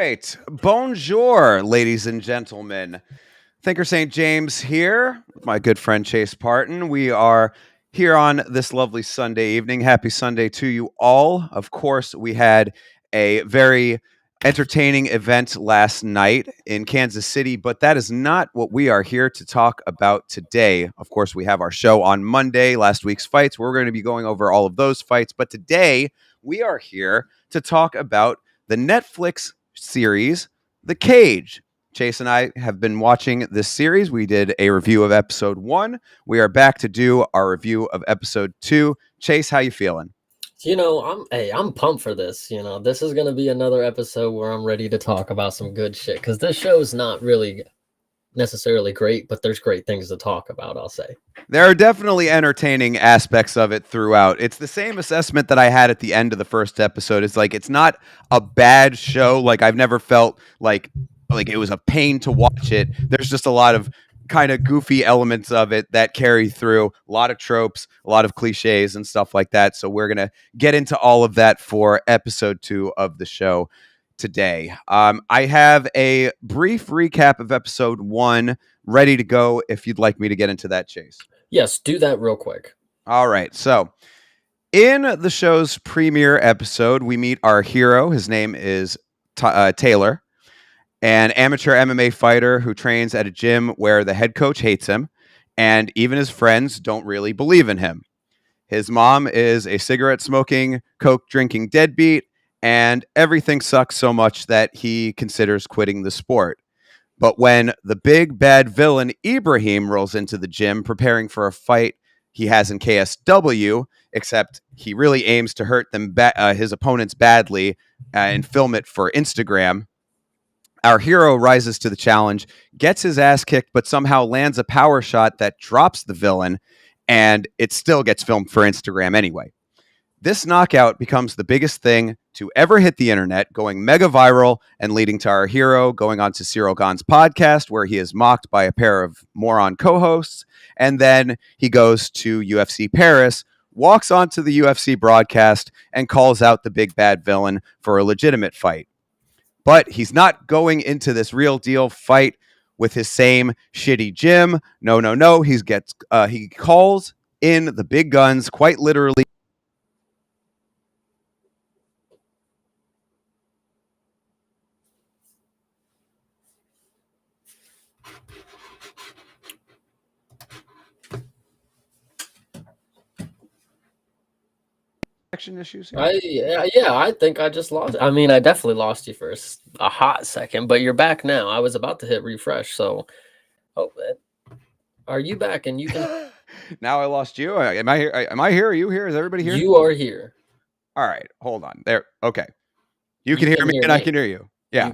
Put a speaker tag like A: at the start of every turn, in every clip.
A: right. Bonjour, ladies and gentlemen. Thinker St. James here with my good friend Chase Parton. We are here on this lovely Sunday evening. Happy Sunday to you all. Of course, we had a very entertaining event last night in Kansas City, but that is not what we are here to talk about today. Of course, we have our show on Monday, last week's fights. We're going to be going over all of those fights, but today we are here to talk about the Netflix series, The Cage. Chase and I have been watching this series. We did a review of episode 1. We are back to do our review of episode 2. Chase, how you feeling?
B: I'm pumped for this. This is going to be another episode where I'm ready to talk about some good shit because this show is not really necessarily great, but there's great things to talk about, I'll say.
A: There are definitely entertaining aspects of it throughout. It's the same assessment that I had at the end of the first episode. It's like it's not a bad show. Like I've never felt like it was a pain to watch it. There's just a lot of kind of goofy elements of it that carry through, a lot of tropes, a lot of cliches and stuff like that. So we're going to get into all of that for episode 2 of the show today. I have a brief recap of episode 1 ready to go if you'd like me to get into that, Chase.
B: Yes, do that real quick.
A: All right. So in the show's premiere episode, we meet our hero. His name is Taylor, an amateur MMA fighter who trains at a gym where the head coach hates him, and even his friends don't really believe in him. His mom is a cigarette-smoking, coke-drinking deadbeat, and everything sucks so much that he considers quitting the sport. But when the big bad villain Ibrahim rolls into the gym preparing for a fight he has in KSW, except he really aims to hurt his opponents badly and film it for Instagram, our hero rises to the challenge, gets his ass kicked, but somehow lands a power shot that drops the villain, and it still gets filmed for Instagram anyway. This knockout becomes the biggest thing to ever hit the internet, going mega viral and leading to our hero going on to Cyril Gahn's podcast, where he is mocked by a pair of moron co-hosts. And then he goes to UFC Paris, walks onto the UFC broadcast, and calls out the big bad villain for a legitimate fight. But he's not going into this real deal fight with his same shitty gym. No. He calls in the big guns, quite literally. Issues here?
B: I think I just lost. I mean, I definitely lost you for a hot second, but you're back now. I was about to hit refresh, so are you back? And you can.
A: Now I lost you. Am I here? Am I here? Are you here? Is everybody here?
B: You are here.
A: All right, hold on. There. Okay, you can hear me, and I can hear you. Yeah.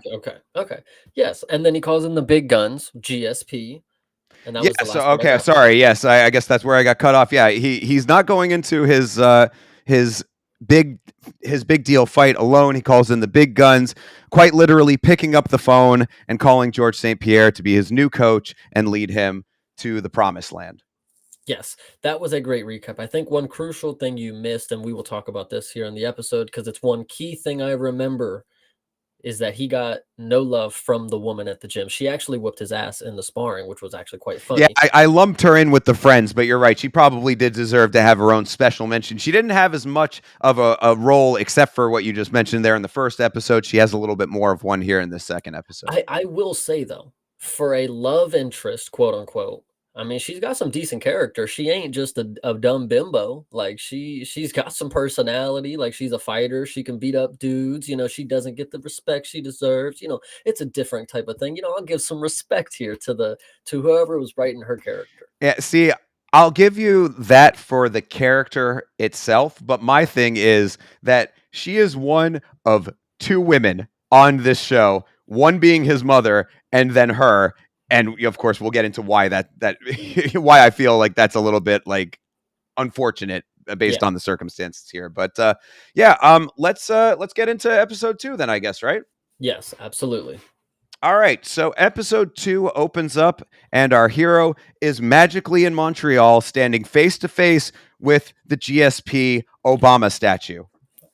B: Okay. Yes, and then he calls in the big guns, GSP. And that was the last
A: okay. Sorry. Yes, I guess that's where I got cut off. Yeah, he's not going into his big deal fight alone. He calls in the big guns, quite literally picking up the phone and calling George St. Pierre to be his new coach and lead him to the promised land.
B: Yes, that was a great recap. I think one crucial thing you missed, and we will talk about this here in the episode because it's one key thing I remember, is that he got no love from the woman at the gym. She actually whooped his ass in the sparring, which was actually quite funny.
A: Yeah, I lumped her in with the friends, but you're right. She probably did deserve to have her own special mention. She didn't have as much of a role, except for what you just mentioned there in the first episode. She has a little bit more of one here in the second episode.
B: I will say, though, for a love interest, quote unquote, I mean, she's got some decent character. She ain't just a dumb bimbo. Like she's got some personality. Like she's a fighter. She can beat up dudes. She doesn't get the respect she deserves. It's a different type of thing. I'll give some respect here to whoever was writing her character.
A: Yeah, see, I'll give you that for the character itself. But my thing is that she is one of 2 women on this show, one being his mother and then her. And of course, we'll get into why why I feel like that's a little bit like unfortunate based on the circumstances here. But let's get into episode 2 then, I guess, right?
B: Yes, absolutely.
A: All right. So episode 2 opens up and our hero is magically in Montreal standing face to face with the GSP Obama statue.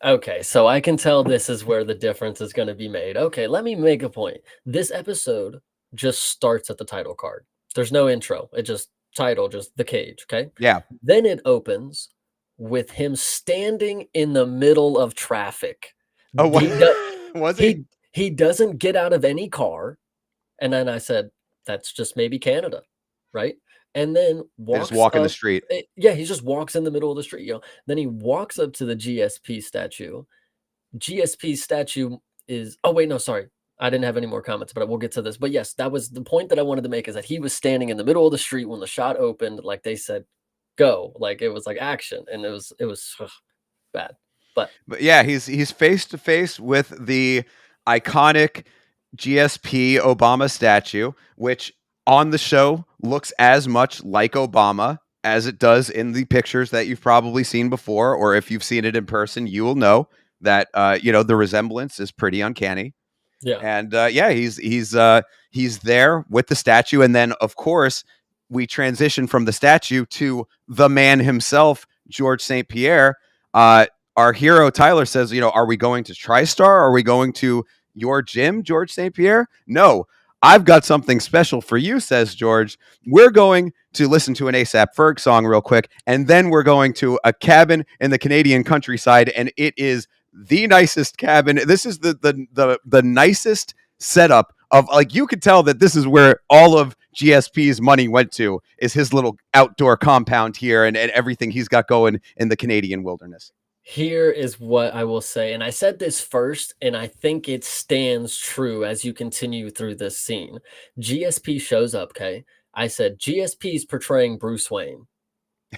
B: Okay, so I can tell this is where the difference is gonna be made. Okay, let me make a point. This episode just starts at the title card. There's no intro. It just title, just the cage, okay?
A: Yeah.
B: Then it opens with him standing in the middle of traffic.
A: Oh, what
B: He do
A: was he?
B: he doesn't get out of any car, and then I said, "That's just maybe Canada," right? And then
A: They just
B: walks
A: walk in the
B: up
A: street.
B: yeah, he just walks in the middle of the street, Then he walks up to the GSP statue. GSP statue is oh, wait, no, sorry. I didn't have any more comments, but we'll get to this. But yes, that was the point that I wanted to make is that he was standing in the middle of the street when the shot opened, like they said, "Go." Like, it was like action, and it was ugh, bad. But
A: But yeah, he's face to face with the iconic GSP Obama statue, which on the show looks as much like Obama as it does in the pictures that you've probably seen before, or if you've seen it in person, you will know that the resemblance is pretty uncanny.
B: yeah.
A: And yeah, he's there with the statue, and then of course we transition from the statue to the man himself, George St. Pierre. Our hero Tyler says, are we going to TriStar? Are we going to your gym, George St. Pierre? No, I've got something special for you, says George. We're going to listen to an ASAP Ferg song real quick, and then we're going to a cabin in the Canadian countryside, and it is the nicest cabin. This is the nicest setup of, like, you could tell that this is where all of GSP's money went to, is his little outdoor compound here and everything he's got going in the Canadian wilderness.
B: Here is what I will say, and I said this first, and I think it stands true as you continue through this scene. GSP shows up, okay? I said, GSP's portraying Bruce Wayne.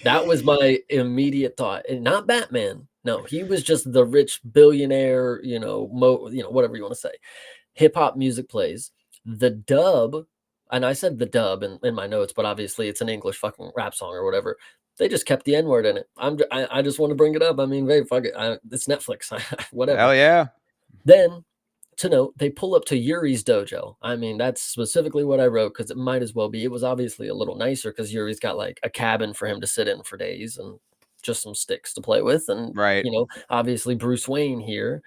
B: That was my immediate thought, and not Batman. No, he was just the rich billionaire, whatever you want to say. Hip hop music plays. The dub, and I said the dub in my notes, but obviously it's an English fucking rap song or whatever. They just kept the N word in it. I just want to bring it up. I mean, hey, fuck it. It's Netflix, whatever.
A: Hell yeah.
B: Then to note, they pull up to Yuri's dojo. I mean, that's specifically what I wrote because it might as well be. It was obviously a little nicer because Yuri's got like a cabin for him to sit in for days and just some sticks to play with. And,
A: Right.
B: obviously Bruce Wayne here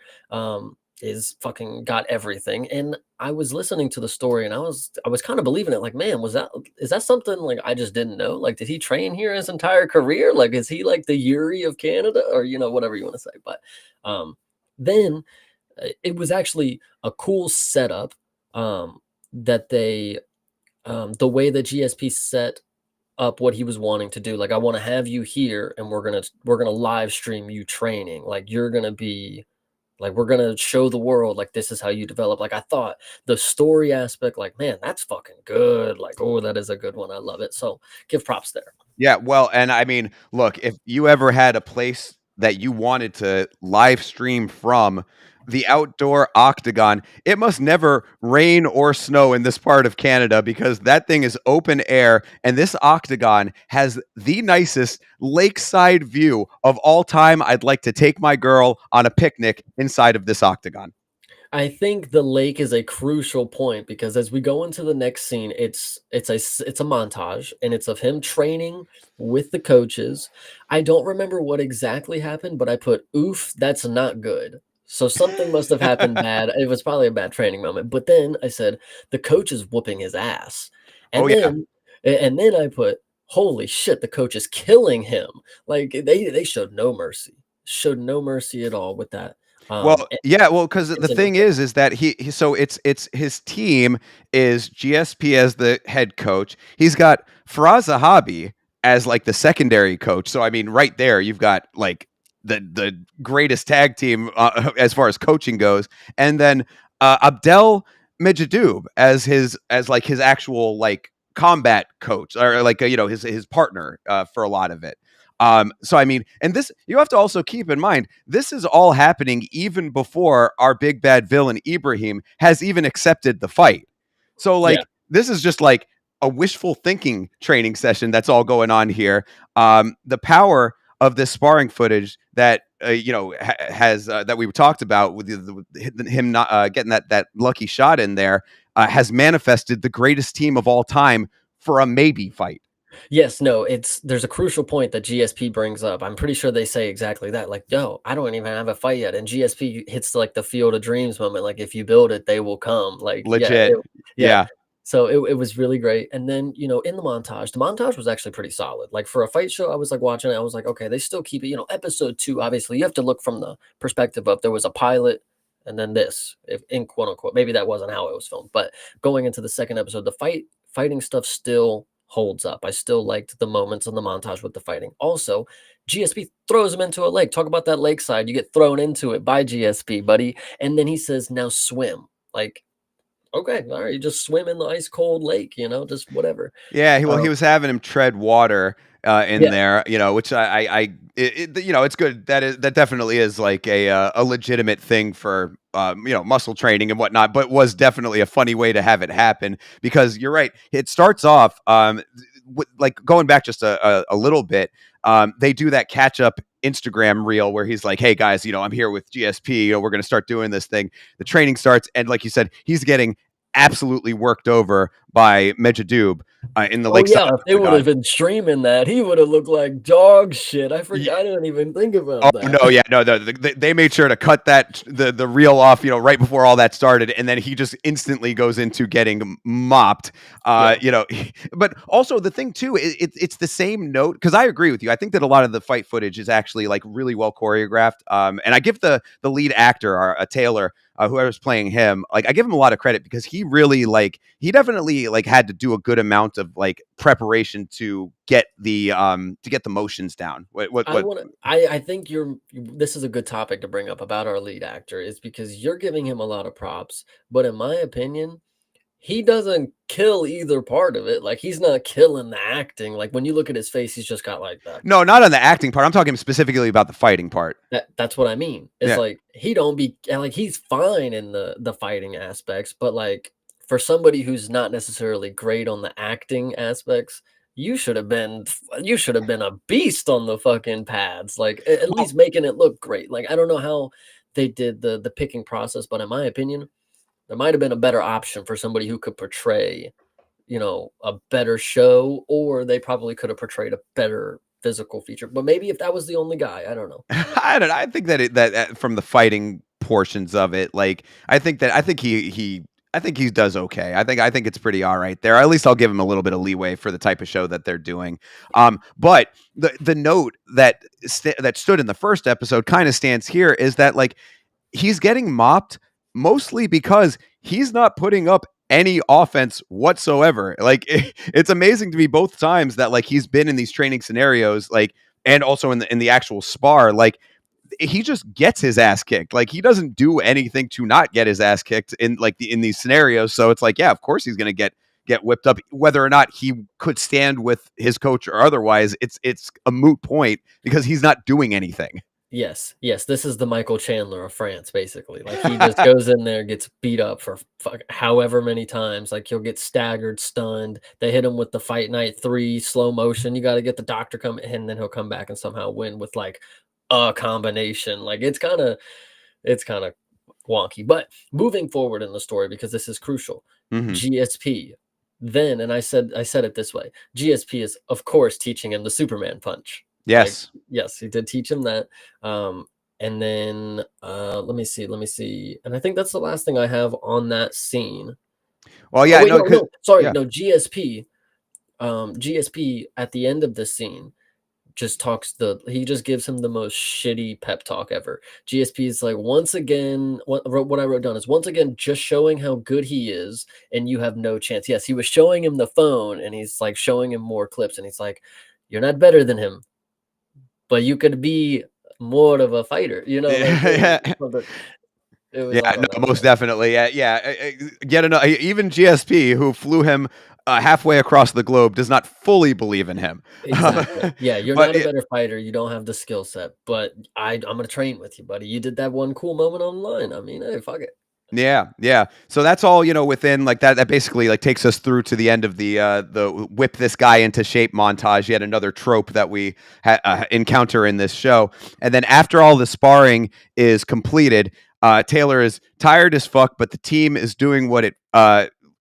B: is fucking got everything. And I was listening to the story and I was kind of believing it. Like, man, is that something like I just didn't know? Like, did he train here his entire career? Like, is he like the Yuri of Canada or, whatever you want to say? But then it was actually a cool setup that they the way that GSP set up what he was wanting to do. Like, I want to have you here and we're gonna live stream you training. Like, you're gonna be like, we're gonna show the world like this is how you develop. Like, I thought the story aspect, like, man, that's fucking good. Like, oh, that is a good one. I love it. So give props there.
A: Yeah, well, and I mean, look, if you ever had a place that you wanted to live stream from, the outdoor octagon, it must never rain or snow in this part of Canada because that thing is open air, and this octagon has the nicest lakeside view of all time. I'd like to take my girl on a picnic inside of this octagon.
B: I think the lake is a crucial point because as we go into the next scene, it's a montage and it's of him training with the coaches. I don't remember what exactly happened, but I put oof, that's not good. So something must have happened bad. It was probably a bad training moment. But then I said the coach is whooping his ass.
A: Oh
B: And
A: yeah.
B: then I put holy shit, the coach is killing him. Like they showed no mercy. Showed no mercy at all with that.
A: Well, yeah, well, because the
B: Incident.
A: thing is that so it's his team is GSP as the head coach. He's got Faraz Zahabi as like the secondary coach. So I mean, right there, you've got like the greatest tag team as far as coaching goes, and then Abdel Mejadoub as like his actual like combat coach or like his partner for a lot of it. So I mean, and this you have to also keep in mind, this is all happening even before our big bad villain Ibrahim has even accepted the fight. So like
B: Yeah.
A: this is just like a wishful thinking training session that's all going on here. The power of this sparring footage that has that we talked about with him not getting that lucky shot in there has manifested the greatest team of all time for a maybe fight.
B: Yes, no, there's a crucial point that GSP brings up. I'm pretty sure they say exactly that. Like, yo, I don't even have a fight yet. And GSP hits like the field of dreams moment. Like, if you build it, they will come. Like,
A: Legit.
B: yeah.
A: Yeah.
B: So it was really great. And then, in the montage was actually pretty solid. Like for a fight show, I was like watching it. I was like, okay, they still keep it, episode 2, obviously you have to look from the perspective of there was a pilot and then this, if in quote unquote, maybe that wasn't how it was filmed, but going into the second episode, the fighting stuff still holds up. I still liked the moments in the montage with the fighting. Also, GSP throws him into a lake. Talk about that lakeside. You get thrown into it by GSP, buddy. And then he says, now swim. Like, okay, all right, you just swim in the ice cold lake, just whatever.
A: Yeah, he
B: Um,
A: was having him tread water in
B: yeah,
A: there, which it's good. That definitely is like a legitimate thing for muscle training and whatnot, but was definitely a funny way to have it happen because you're right. It starts off like going back just a little bit. They do that catch up Instagram reel where he's like, "Hey guys, I'm here with GSP. We're going to start doing this thing." The training starts, and like you said, he's getting absolutely worked over by Medjadub in the
B: oh
A: lakeside
B: yeah, if they would have
A: octagon.
B: been streaming that, he would have looked like dog shit. I forgot. I didn't even think
A: Oh
B: about that.
A: no, yeah, no, they made sure to cut the reel off, right before all that started, and then he just instantly goes into getting mopped.
B: Yeah.
A: But also the thing too, it's the same note because I agree with you. I think that a lot of the fight footage is actually like really well choreographed. And I give the lead actor, Taylor, whoever's playing him, like I give him a lot of credit because he definitely like had to do a good amount of like preparation to get the motions down. What?
B: I think this is a good topic to bring up about our lead actor is because you're giving him a lot of props, but in my opinion, he doesn't kill either part of it. Like he's not killing the acting. Like when you look at his face, he's just got like that.
A: No, not on the acting part. I'm talking specifically about the fighting part.
B: That's what I mean. It's
A: Yeah.
B: like he don't be and, like he's fine in the fighting aspects, but like for somebody who's not necessarily great on the acting aspects, you should have been a beast on the fucking pads. Like at
A: Well,
B: least making it look great. Like I don't know how they did the picking process, but in my opinion, there might have been a better option for somebody who could portray, a better show, or they probably could have portrayed a better physical feature. But maybe if that was the only guy, I don't know.
A: I don't know. I think that from the fighting portions of it, like I think he does okay. I think it's pretty all right there. At least I'll give him a little bit of leeway for the type of show that they're doing. But the note that stood in the first episode kind of stands here is that like he's getting mopped mostly because he's not putting up any offense whatsoever. Like it's amazing to me both times that like he's been in these training scenarios, like and also in the actual spar, like he just gets his ass kicked. Like he doesn't do anything to not get his ass kicked in these scenarios. So it's like, yeah, of course he's gonna get whipped up, whether or not he could stand with his coach or otherwise. It's a moot point because he's not doing anything.
B: Yes, yes, this is the Michael Chandler of France, basically. Like he just goes in there, gets beat up for however many times. Like he'll get staggered, stunned. They hit him with the Fight Night 3 slow motion. You got to get the doctor come in, and then he'll come back and somehow win with like a combination. Like it's kind of wonky. But moving forward in the story, because this is crucial,
A: Hmm.
B: GSP. Then, and I said it this way: GSP is of course teaching him the Superman punch. Like,
A: Yes.
B: yes, he did teach him that. And then let me see. And I think that's the last thing I have on that scene.
A: Well,
B: Oh
A: yeah,
B: wait,
A: no,
B: no,
A: because
B: no, sorry,
A: yeah.
B: no, GSP. GSP at the end of the scene just he just gives him the most shitty pep talk ever. GSP is like, once again, what I wrote down is once again just showing how good he is, and you have no chance. Yes, he was showing him the phone, and he's like showing him more clips, and he's like, you're not better than him, but you could be more of a fighter, like
A: Yeah.
B: it was
A: Yeah,
B: all on
A: no,
B: that
A: most
B: stuff.
A: definitely. Yeah, yeah. Get another. Even GSP, who flew him halfway across the globe, does not fully believe in him.
B: Exactly. Yeah, you're
A: But
B: not a better fighter. You don't have the skill set, but I'm gonna train with you, buddy. You did that one cool moment online. I mean, hey, fuck it.
A: yeah, yeah. So that's all within like that. That basically like takes us through to the end of the whip this guy into shape montage. Yet another trope that we encounter in this show. And then after all the sparring is completed, Taylor is tired as fuck, but the team is doing what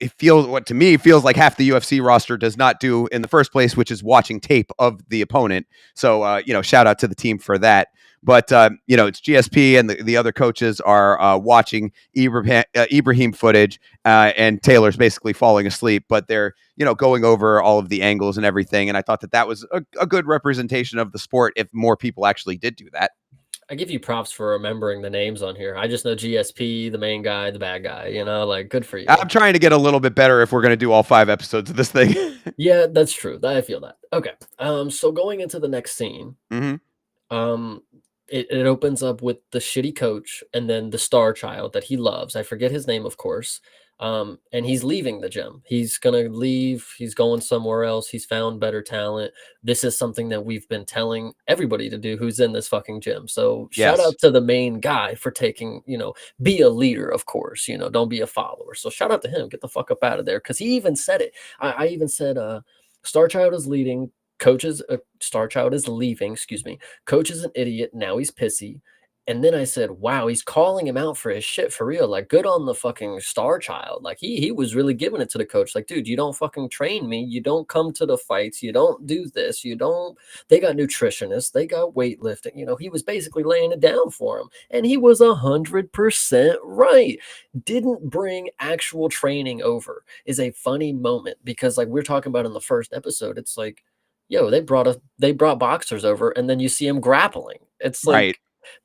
A: it feels what to me feels like half the UFC roster does not do in the first place, which is watching tape of the opponent. So shout out to the team for that. But it's GSP and the other coaches are watching Ibrahim footage, and Taylor's basically falling asleep. But they're going over all of the angles and everything. And I thought that was a good representation of the sport if more people actually did do that.
B: I give you props for remembering the names on here. I just know GSP, the main guy, the bad guy, like good for you.
A: I'm trying to get a little bit better if we're going to do all 5 episodes of this thing.
B: Yeah, that's true. I feel that. Okay. So going into the next scene, it opens up with the shitty coach and then the star child that he loves. I forget his name, of course. And he's leaving the gym. He's gonna leave. He's going somewhere else. He's found better talent. This is something that we've been telling everybody to do who's in this fucking gym. So shout out to the main guy for taking, be a leader, of course, don't be a follower. So shout out to him. Get the fuck up out of there. Cause he even said it. I even said, Star Child is leading. Star Child is leaving, excuse me. Coach is an idiot. Now he's pissy. And then I said, wow, he's calling him out for his shit for real. Like, good on the fucking Star Child. Like, he was really giving it to the coach. Like, dude, you don't fucking train me. You don't come to the fights. You don't do this. They got nutritionists. They got weightlifting. He was basically laying it down for him. And he was 100% right. Didn't bring actual training over is a funny moment because, like, we're talking about in the first episode, it's like, yo, they brought boxers over and then you see him grappling. It's like, right.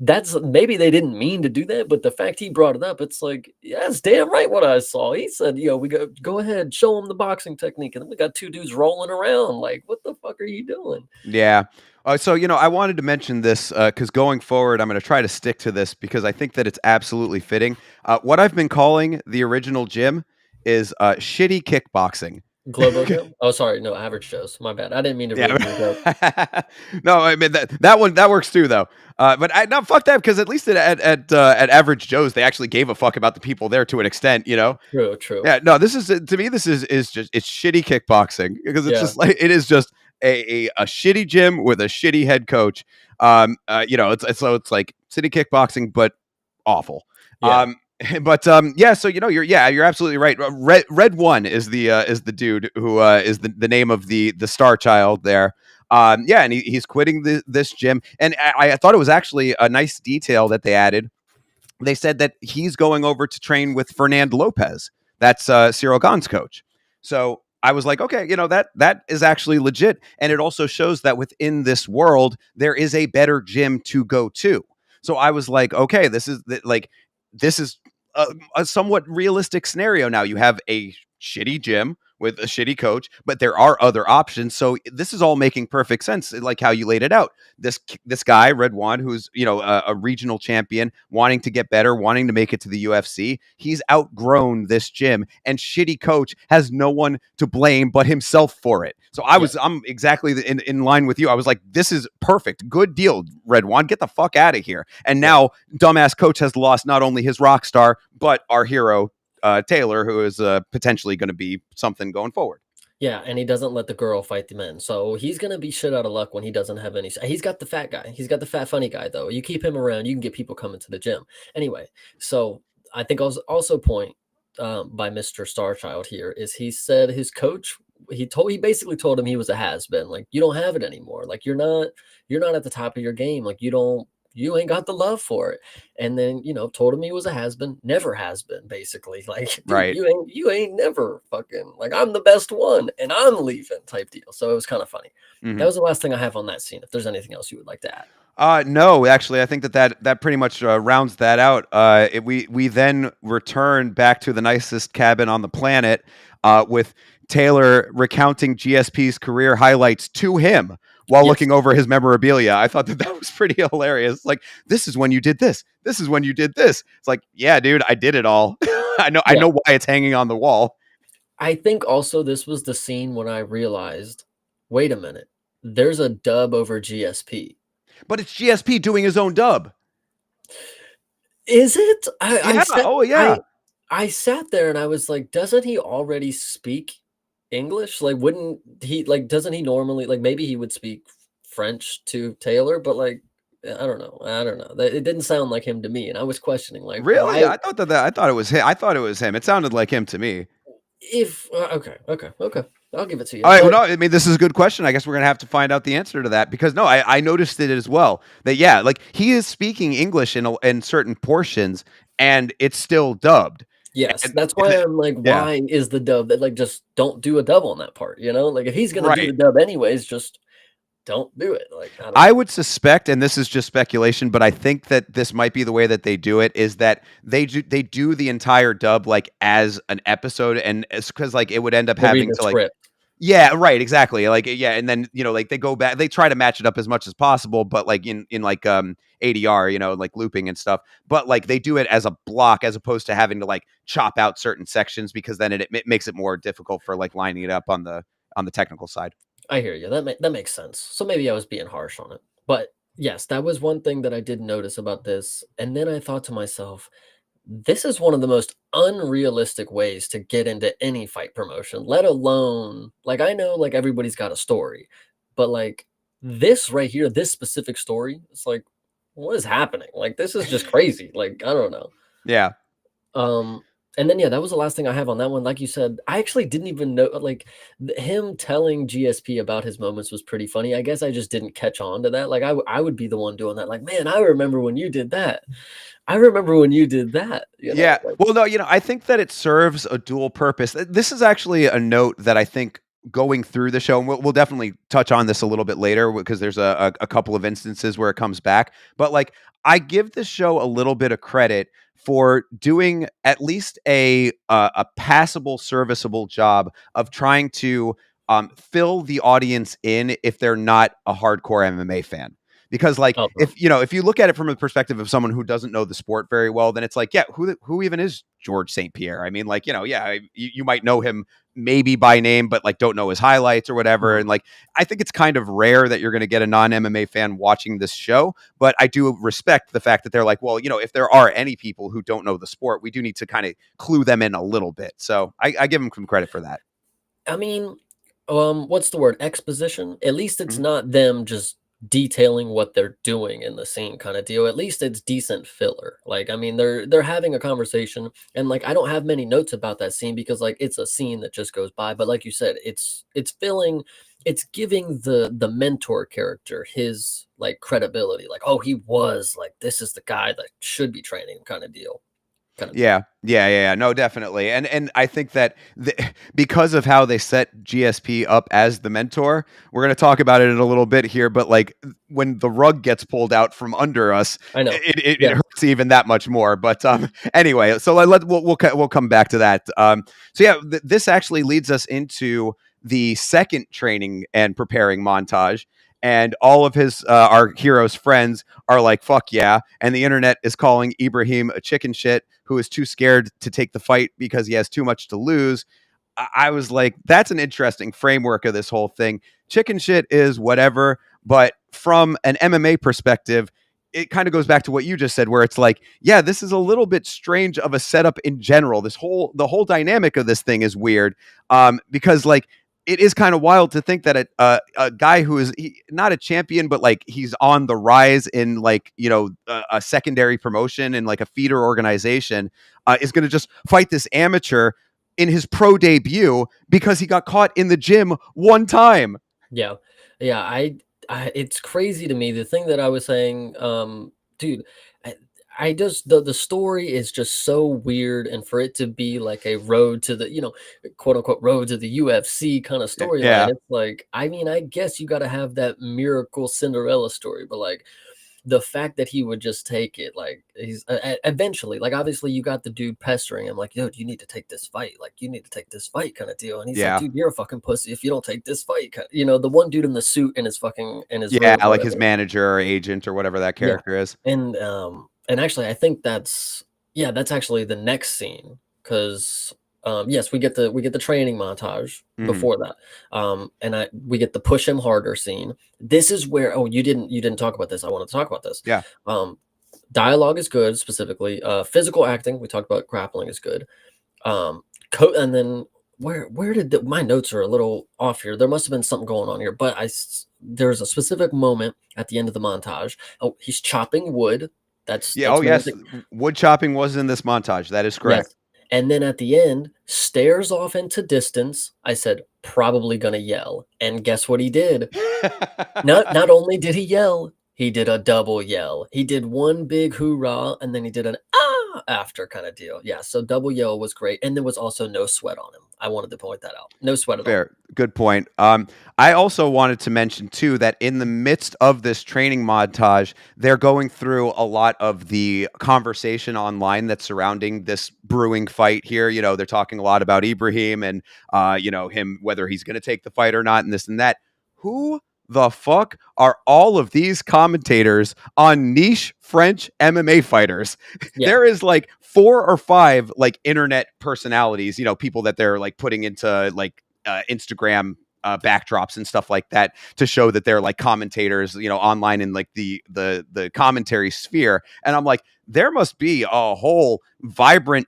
B: That's maybe they didn't mean to do that, but the fact he brought it up, it's like, yeah, it's damn right what I saw. He said, we go ahead, show him the boxing technique. And then we got 2 dudes rolling around. Like, what the fuck are you doing?
A: Yeah. So, I wanted to mention this because going forward, I'm going to try to stick to this because I think that it's absolutely fitting. What I've been calling the original gym is shitty kickboxing.
B: Globo Joe? Oh, sorry. No, Average Joe's. My bad. I didn't mean to ruin your joke.
A: No, I mean that one that works too though. But no, fuck that because at least at Average Joe's they actually gave a fuck about the people there to an extent,
B: True.
A: Yeah, no, this is to me this is just it's shitty kickboxing because it's just like it is just a shitty gym with a shitty head coach. It's like city kickboxing but awful. Yeah. But so you're absolutely right. Red One is the dude who is the name of the star child there. And he's quitting this gym, and I thought it was actually a nice detail that they added. They said that he's going over to train with Fernand Lopez. That's Ciryl Gane's coach. So I was like, okay, that is actually legit, and it also shows that within this world there is a better gym to go to. So I was like, okay, this is a somewhat realistic scenario. Now you have a shitty gym with a shitty coach, but there are other options. So this is all making perfect sense, like how you laid it out. This guy, Red One, who's a regional champion, wanting to get better, wanting to make it to the UFC. He's outgrown this gym, and shitty coach has no one to blame but himself for it. So I'm exactly in line with you. I was like, this is perfect, good deal, Red One. Get the fuck out of here. And now, dumbass coach has lost not only his rock star but our hero. Taylor, who is potentially going to be something going forward.
B: Yeah, and he doesn't let the girl fight the men. So he's going to be shit out of luck when he doesn't have any. He's got the fat guy. He's got the fat, funny guy, though. You keep him around, you can get people coming to the gym. Anyway, so I think I was also point by Mr. Starchild here is he said his coach, he basically told him he was a has-been. Like, you don't have it anymore. Like, you're not at the top of your game. Like, you ain't got the love for it. And then, told him he was a has-been, never has been, basically. Like, dude, right. You ain't never fucking, like, I'm the best one and I'm leaving type deal. So it was kind of funny. Mm-hmm. That was the last thing I have on that scene. If there's anything else you would like to add.
A: No, actually, I think that pretty much rounds that out. We then return back to the nicest cabin on the planet with Taylor recounting GSP's career highlights to him while looking over his memorabilia. I thought that was pretty hilarious. Like, this is when you did this. This is when you did this. It's like, yeah, dude, I did it all. I know why it's hanging on the wall.
B: I think also this was the scene when I realized, wait a minute, there's a dub over GSP.
A: But it's GSP doing his own dub.
B: Is it?
A: I
B: sat there and I was like, doesn't he already speak English? Like, wouldn't he, like, doesn't he normally, like, maybe he would speak French to Taylor, but like, I don't know. It didn't sound like him to me, and I was questioning, like,
A: really? I thought it was him. I thought it was him. It sounded like him to me.
B: If okay, I'll give it to you.
A: All right. Well,
B: But
A: no, I mean, this is a good question. I guess we're gonna have to find out the answer to that because no, I noticed it as well. That yeah, like he is speaking English in certain portions, and it's still dubbed.
B: yes,
A: And,
B: that's
A: and
B: why I'm like,
A: yeah,
B: why is the dub that like just don't do a dub on that part, you know? Like if he's gonna do
A: right.
B: the dub anyways, just don't do it. Like I don't
A: I
B: know.
A: would suspect, and this is just speculation, but I think that this might be the way that they do it is that they do the entire dub like as an episode, and it's because like it would end up
B: They read
A: having
B: the
A: to like
B: script.
A: yeah, right, exactly. Like yeah, and then like they go back, they try to match it up as much as possible, but like in like ADR, like looping and stuff. But like they do it as a block as opposed to having to like chop out certain sections because then it makes it more difficult for like lining it up on the technical side.
B: I hear you. That makes sense. So maybe I was being harsh on it. But yes, that was one thing that I did notice about this. And then I thought to myself, this is one of the most unrealistic ways to get into any fight promotion, let alone like I know like everybody's got a story, but like this right here, this specific story, it's like, what is happening? Like this is just crazy. Like, I don't know.
A: Yeah.
B: Um, and then yeah, that was the last thing I have on that one. Like you said, I actually didn't even know like him telling GSP about his moments was pretty funny. I guess I just didn't catch on to that. Like I would be the one doing that. Like, man, I remember when you did that. I remember when you did that, you know?
A: Yeah. Well, no, I think that it serves a dual purpose. This is actually a note that I think going through the show, and we'll definitely touch on this a little bit later because there's a couple of instances where it comes back. But like, I give this show a little bit of credit for doing at least a passable, serviceable job of trying to fill the audience in if they're not a hardcore MMA fan. Because like
B: Oh,
A: if you look at it from a perspective of someone who doesn't know the sport very well, then it's like, yeah, who even is George St. Pierre? I mean, like, yeah, you might know him maybe by name, but like don't know his highlights or whatever.
B: mhm.
A: And like I think it's kind of rare that you're going to get a non-MMA fan watching this show, but I do respect the fact that they're like, well, if there are any people who don't know the sport, we do need to kind of clue them in a little bit. So I give them some credit for that.
B: I mean, what's the word? Exposition? At least it's
A: Mhm.
B: not them just detailing what they're doing in the scene kind of deal. At least it's decent filler. Like, I mean, they're having a conversation and like I don't have many notes about that scene because like it's a scene that just goes by. But like you said, it's filling it's giving the mentor character his like credibility. Like, oh, he was like this is the guy that should be training him kind of deal. Kind of deal.
A: Yeah. No, definitely. And I think that because of how they set GSP up as the mentor, we're going to talk about it in a little bit here. But like when the rug gets pulled out from under us,
B: I know.
A: it
B: Yeah.
A: hurts even that much more. But anyway, so we'll come back to that. So yeah, this actually leads us into the second training and preparing montage. And all of our hero's friends are like, fuck yeah. And the internet is calling Ibrahim a chicken shit who is too scared to take the fight because he has too much to lose. I was like, that's an interesting framework of this whole thing. Chicken shit is whatever, but from an MMA perspective, it kind of goes back to what you just said, where it's like, yeah, this is a little bit strange of a setup in general. The whole dynamic of this thing is weird, because like it is kind of wild to think that a guy who is not a champion, but like he's on the rise in like a secondary promotion and like a feeder organization, is going to just fight this amateur in his pro debut because he got caught in the gym one time.
B: Yeah. Yeah, I it's crazy to me. The thing that I was saying, dude, I, I just the story is just so weird, and for it to be like a road to the, quote unquote road to the UFC kind of storyline,
A: Yeah,
B: it's like, I mean, I guess you got to have that miracle Cinderella story, but like the fact that he would just take it, like he's eventually, like obviously you got the dude pestering him, like, yo, you need to take this fight, like you need to take this fight kind of deal, and he's like,
A: yeah,
B: dude, you're a fucking pussy if you don't take this fight. The one dude in the suit in his fucking in his
A: yeah,
B: room,
A: like his
B: whatever.
A: manager or agent or whatever that
B: Yeah,
A: character is.
B: and actually, I think that's yeah, that's actually the next scene because yes, we get the training montage
A: Mhm.
B: before that, and we get the push him harder scene. This is where you didn't talk about this. I wanted to talk about this.
A: Yeah.
B: Um, dialogue is good, specifically. Physical acting, we talked about grappling is good. And then where did my notes are a little off here. There must have been something going on here, but there's a specific moment at the end of the montage. Oh, he's chopping wood. That's
A: Yeah.
B: that's
A: Oh,
B: one of
A: yes.
B: the
A: Wood chopping was in this montage. That is
B: yes.
A: correct.
B: And then at the end, stares off into distance. I said, probably gonna yell. And guess what he did? Not only did he yell, he did a double yell. He did one big hoorah, and then he did an "ah" after kinda deal. Yeah, so double yell was great, and there was also no sweat on him. I wanted to point that out. No sweat at all.
A: Fair. Good point. I also wanted to mention too that in the midst of this training montage, they're going through a lot of the conversation online that's surrounding this brewing fight here. You know, they're talking a lot about Ibrahim and you know, him whether he's going to take the fight or not, and this and that. Who the fuck are all of these commentators on niche French MMA fighters?
B: Yeah.
A: There is like 4 or 5 like internet personalities, you know, people that they're like putting into like Instagram backdrops and stuff like that to show that they're like commentators, you know, online in like the commentary sphere. And I'm like, there must be a whole vibrant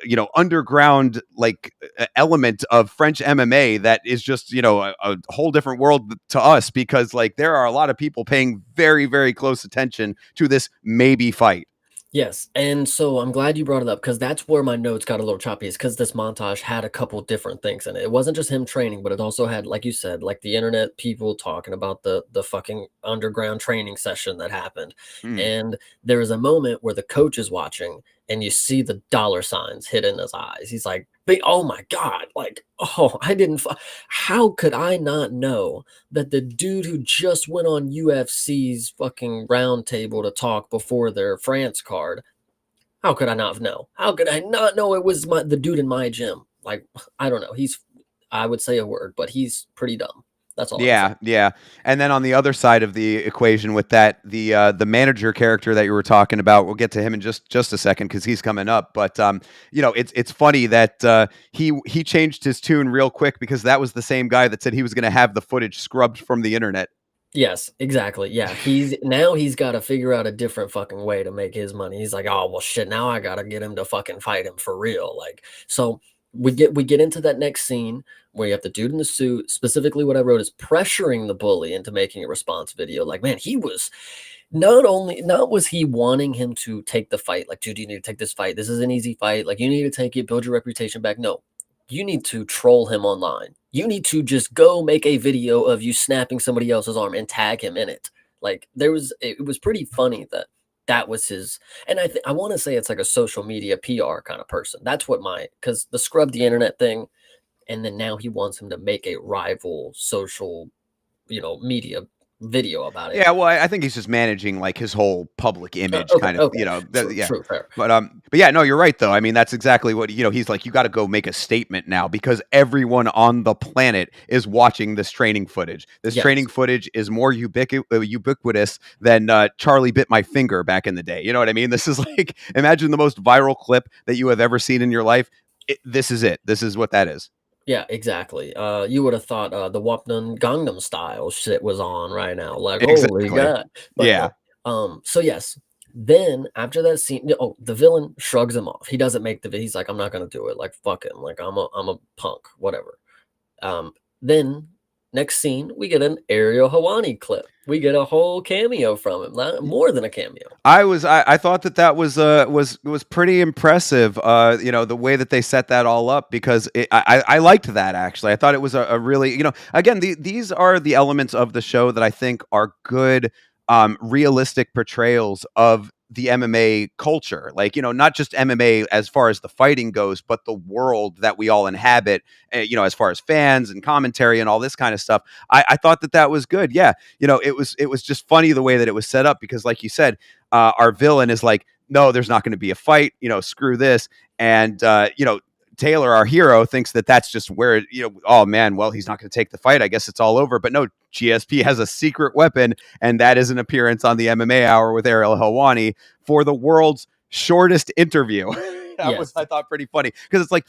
A: you know, underground like element of French MMA that is just, you know, a whole different world to us, because like there are a lot of people paying very, very close attention to this maybe fight.
B: Yes, and so I'm glad you brought it up because that's where my notes got a little choppy. Is because this montage had a couple different things in it. It wasn't just him training, but it also had, like you said, like the internet people talking about the fucking underground training session that happened.
A: Mm.
B: And there is a moment where the coach is watching, and you see the dollar signs hit in his eyes. He's like, "Oh my god!" Like, oh, I didn't. How could I not know that the dude who just went on UFC's fucking roundtable to talk before their France card, how could I not know? How could I not know it was the dude in my gym? Like, I don't know. I would say a word, but he's pretty dumb. That's all I'm saying.
A: Yeah, yeah. And then on the other side of the equation with that, the manager character that you were talking about, we'll get to him in just a second because he's coming up. But you know, it's funny that he changed his tune real quick because that was the same guy that said he was going to have the footage scrubbed from the internet.
B: Yes, exactly. Yeah, he's got to figure out a different fucking way to make his money. He's like, oh well, shit. Now I got to get him to fucking fight him for real. Like, so we get into that next scene where you have the dude in the suit. Specifically, what I wrote is pressuring the bully into making a response video. Like, man, he was not was he wanting him to take the fight. Like, dude, you need to take this fight. This is an easy fight. Like, you need to take it, build your reputation back. No, you need to troll him online. You need to just go make a video of you snapping somebody else's arm and tag him in it. Like it was pretty funny that that was his. And I want to say it's like a social media PR kind of person. That's what because the scrub the internet thing, and then now he wants him to make a rival social, media video about it.
A: Yeah, well, I think he's just managing like his whole public image,
B: Okay,
A: kind of,
B: okay,
A: you know. Yeah,
B: true, fair.
A: but yeah, no, you're right though. I mean, that's exactly what, you know. He's like, you got to go make a statement now because everyone on the planet is watching this training footage. This training
B: Yes.
A: footage is more ubiquitous than Charlie bit my finger back in the day. You know what I mean? This is like, imagine the most viral clip that you have ever seen in your life. This is it. This is what that is.
B: Yeah, exactly. You would have thought the Wapnan Gangnam Style shit was on right now. Like, holy
A: Exactly.
B: god! But
A: Yeah.
B: no. So yes. Then after that scene, the villain shrugs him off. He doesn't make the. He's like, I'm not gonna do it. Like, fuck him. Like, I'm a punk. Whatever. Then next scene, we get an Ariel Hawani clip. We get a whole cameo from him. More than a cameo.
A: I thought that was pretty impressive. You know, the way that they set that all up, because I liked that actually. I thought it was a really, you know, again, these are the elements of the show that I think are good, realistic portrayals of the MMA culture. Like, you know, not just MMA as far as the fighting goes, but the world that we all inhabit. You know, as far as fans and commentary and all this kind of stuff. I thought that was good. Yeah, you know, it was just funny the way that it was set up because, like you said, our villain is like, no, there's not going to be a fight. You know, screw this. And you know, Taylor, our hero, thinks that that's just where, you know, oh man, well, he's not going to take the fight. I guess it's all over. But no, GSP has a secret weapon, and that is an appearance on the MMA Hour with Ariel Helwani for the world's shortest interview. That was,
B: Yes.
A: I thought, pretty funny because it's like,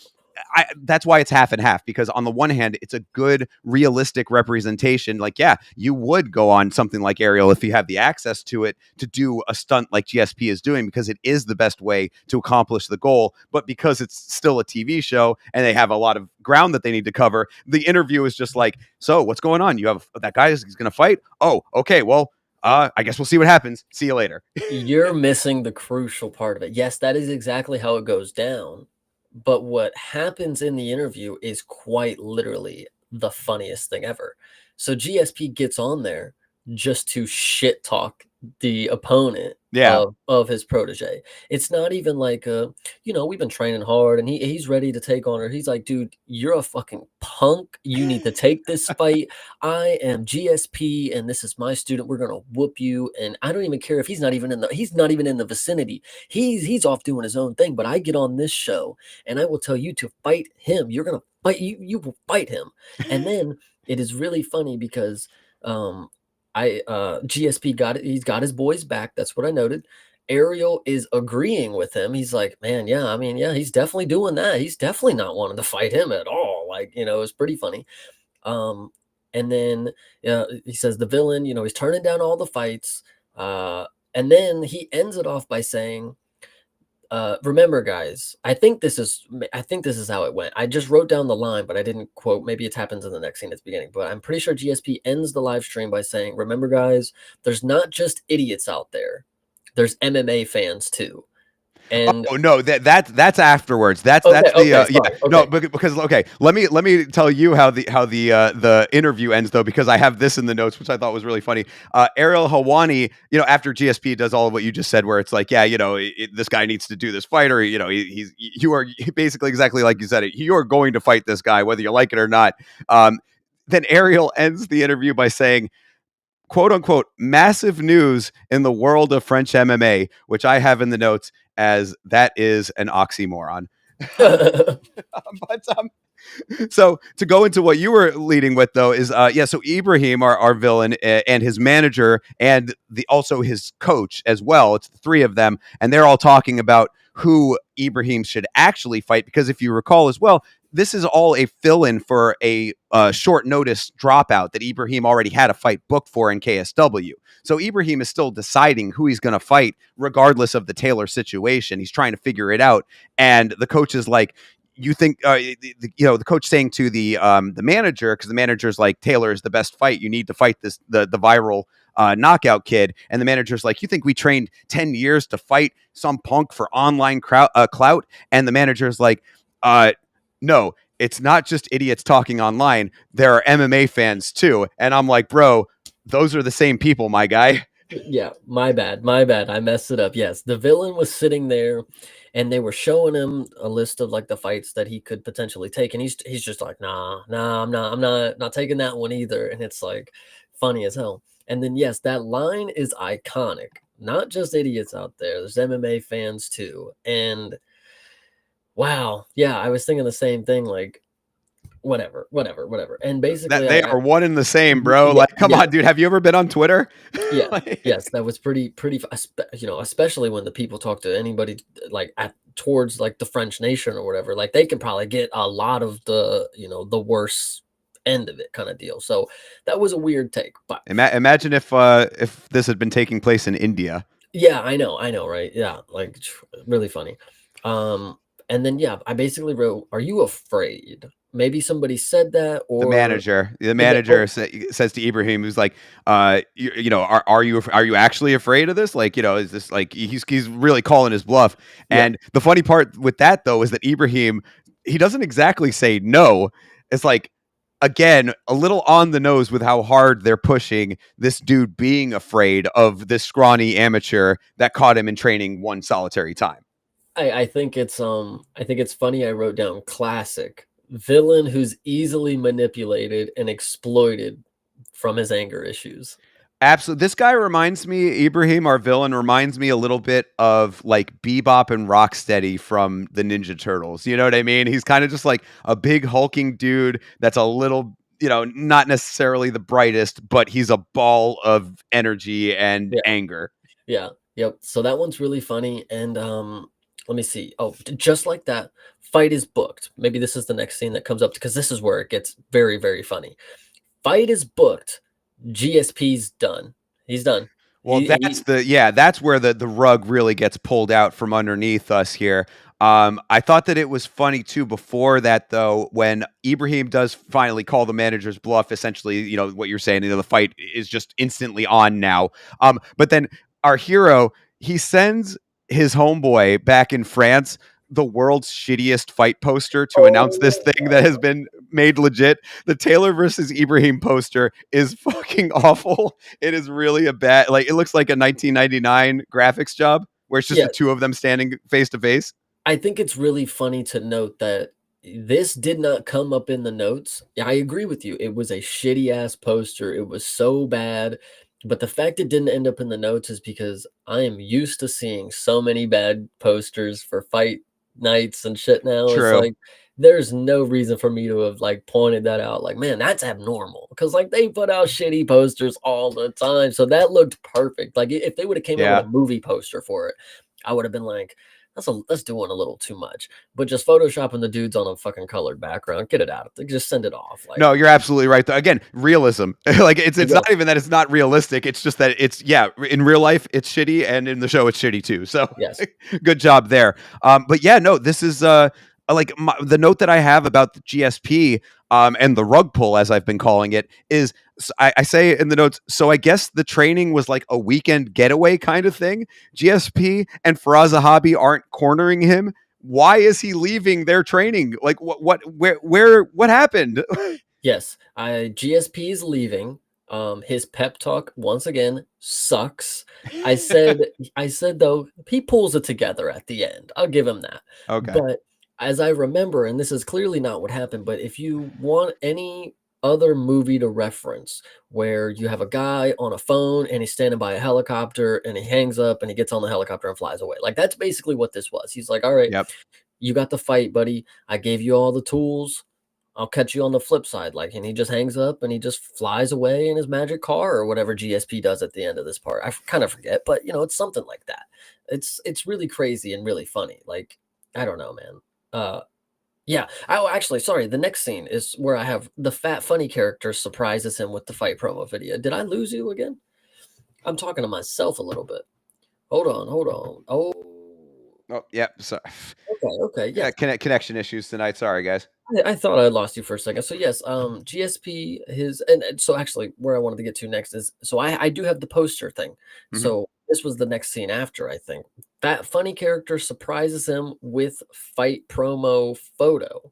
A: that's why it's half and half, because on the one hand, it's a good, realistic representation. Like, yeah, you would go on something like Ariel if you have the access to it to do a stunt like GSP is doing, because it is the best way to accomplish the goal. But because it's still a TV show and they have a lot of ground that they need to cover, the interview is just like, so what's going on? You have that guy is going to fight? Oh, okay, well, I guess we'll see what happens. See you later.
B: You're missing the crucial part of it. Yes, that is exactly how it goes down. But what happens in the interview is quite literally the funniest thing ever. So GSP gets on there just to shit talk the opponent
A: Yeah.
B: of his protege. It's not even like, we've been training hard and he's ready to take on her. He's like, dude, you're a fucking punk. You need to take this fight. I am GSP and this is my student. We're gonna whoop you. And I don't even care if he's not even in the vicinity. He's off doing his own thing. But I get on this show and I will tell you to fight him. You're gonna fight you will fight him. And then it is really funny because I GSP got it, he's got his boys back. That's what I noted. Ariel is agreeing with him. He's like, man, yeah, I mean, yeah, he's definitely doing that. He's definitely not wanting to fight him at all. Like, it's pretty funny. Um, and then he says the villain, he's turning down all the fights. And then he ends it off by saying, remember, guys, I think this is how it went. I just wrote down the line, but I didn't quote. Maybe it happens in the next scene at the beginning, but I'm pretty sure GSP ends the live stream by saying, remember, guys, there's not just idiots out there. There's MMA fans too. And
A: Oh no, that's afterwards. That's
B: okay,
A: the
B: okay,
A: yeah.
B: sorry,
A: No,
B: okay.
A: because okay, let me tell you how the interview ends though, because I have this in the notes, which I thought was really funny. Ariel Hawani, after GSP does all of what you just said, where it's like, yeah, this guy needs to do this fight, or you are basically exactly like you said it. You are going to fight this guy whether you like it or not. Then Ariel ends the interview by saying, quote unquote, massive news in the world of French MMA, which I have in the notes as that is an oxymoron. But so to go into what you were leading with though is so Ibrahim, our villain, and his manager, and also his coach as well. It's the three of them, and they're all talking about who Ibrahim should actually fight, because if you recall as well, this is all a fill-in for a short notice dropout that Ibrahim already had a fight booked for in KSW. So Ibrahim is still deciding who he's going to fight regardless of the Taylor situation. He's trying to figure it out, and the coach is like, you think the coach saying to the manager, because the manager's like, Taylor is the best fight, you need to fight the viral knockout kid, and the manager's like, you think we trained 10 years to fight some punk for online clout? And the manager's like, no, it's not just idiots talking online, there are MMA fans too. And I'm like, bro, those are the same people, my guy.
B: Yeah, my bad. I messed it up. Yes, the villain was sitting there and they were showing him a list of like the fights that he could potentially take, and he's just like, nah, I'm not taking that one either. And it's like funny as hell. And then yes, that line is iconic. Not just idiots out there, there's MMA fans too. And wow, yeah, I was thinking the same thing, like whatever. And
A: That
B: basically
A: they
B: I
A: are one and the same, bro.
B: yeah,
A: Like, come
B: yeah.
A: on, dude. Have you ever been on Twitter?
B: Yeah.
A: Like,
B: Yes, that was pretty especially when the people talk to anybody like towards like the French nation or whatever, like they can probably get a lot of the worst end of it kind of deal. So that was a weird take, but
A: imagine if this had been taking place in India.
B: yeah, I know, right? Yeah, like really funny. Um, and then yeah, I basically wrote, "Are you afraid?" Maybe somebody said that,
A: The
B: or
A: manager, the
B: oh
A: manager says to Ibrahim, who's like, are you actually afraid of this? Like, is this like he's really calling his bluff?
B: yeah,
A: And the funny part with that though is that Ibrahim, he doesn't exactly say no. It's like, again, a little on the nose with how hard they're pushing this dude being afraid of this scrawny amateur that caught him in training one solitary time.
B: I think it's funny. I wrote down classic villain who's easily manipulated and exploited from his anger issues.
A: Absolutely. This guy reminds me, Ibrahim, our villain, reminds me a little bit of like Bebop and Rocksteady from the Ninja Turtles. You know what I mean? He's kind of just like a big hulking dude that's a little, not necessarily the brightest, but he's a ball of energy and
B: Yeah,
A: anger.
B: yeah, yep. So that one's really funny. And let me see. Oh, just like that, fight is booked. Maybe this is the next scene that comes up because this is where it gets very, very funny. Fight is booked. GSP's done. He's done.
A: Well, that's where the rug really gets pulled out from underneath us here. I thought that it was funny too before that though, when Ibrahim does finally call the manager's bluff, essentially, what you're saying, the fight is just instantly on now. But then our hero, he sends his homeboy back in France the world's shittiest fight poster to announce this
B: Oh
A: thing that has been made legit. The Taylor versus Ibrahim poster is fucking awful. It is really a bad, like, it looks like a 1999 graphics job where it's just
B: yeah,
A: the two of them standing face to face.
B: I think it's really funny to note that this did not come up in the notes. Yeah, I agree with you. It was a shitty ass poster. It was so bad. But the fact it didn't end up in the notes is because I am used to seeing so many bad posters for fight nights and shit now. It's
A: True.
B: like there's no reason for me to have like pointed that out. Like, man, that's abnormal. Because like they put out shitty posters all the time. So that looked perfect. Like if they would have came up with
A: Yeah.
B: a movie poster for it, I would have been like, that's doing a little too much. But just photoshopping the dudes on a fucking colored background, get it out of there. Just send it off. Like,
A: No, you're absolutely right. Again, realism. Like it's
B: you
A: not
B: go.
A: even that it's not realistic. It's just that it's, yeah, in real life it's shitty and in the show it's shitty too. So
B: Yes.
A: good job there. But yeah, no, this is like the note that I have about the GSP and the rug pull, as I've been calling it, is I say in the notes. So I guess the training was like a weekend getaway kind of thing. GSP and Faraz Zahabi aren't cornering him. Why is he leaving their training? Like what happened?
B: Yes. GSP is leaving. His pep talk once again sucks. I said I said though, he pulls it together at the end. I'll give him that.
A: Okay.
B: But as I remember, and this is clearly not what happened, but if you want any other movie to reference where you have a guy on a phone and he's standing by a helicopter and he hangs up and he gets on the helicopter and flies away. Like that's basically what this was. He's like, all right,
A: Yep.
B: you got the fight, buddy. I gave you all the tools. I'll catch you on the flip side. Like, and he just hangs up and he just flies away in his magic car or whatever GSP does at the end of this part. I kind of forget, but you know, it's something like that. It's really crazy and really funny. Like, I don't know, man. Yeah. Oh, actually, sorry. The next scene is where I have the fat funny character surprises him with the fight promo video. Did I lose you again? I'm talking to myself a little bit. Hold on, hold on. Oh,
A: Oh, yep. So,
B: okay, okay, yeah.
A: connection issues tonight. Sorry, guys.
B: I thought I lost you for a second. So yes, GSP his and so actually where I wanted to get to next is so I do have the poster thing.
A: Mhm.
B: So this was the next scene after, I think. That funny character surprises him with fight promo photo.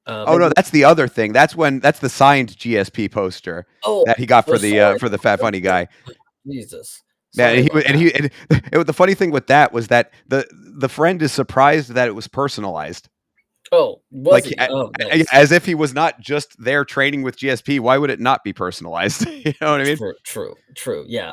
A: Oh no,
B: Maybe
A: that's the other thing. That's the signed GSP poster
B: oh,
A: that he got
B: so sorry.
A: for the fat funny guy.
B: Jesus.
A: Man,
B: Sorry about that.
A: the funny thing with that was that the friend is surprised that it was personalized.
B: Oh, was
A: Like
B: he? Oh, nice.
A: as if he was not just there training with GSP. Why would it not be personalized? You know what I mean?
B: True, true, true. Yeah.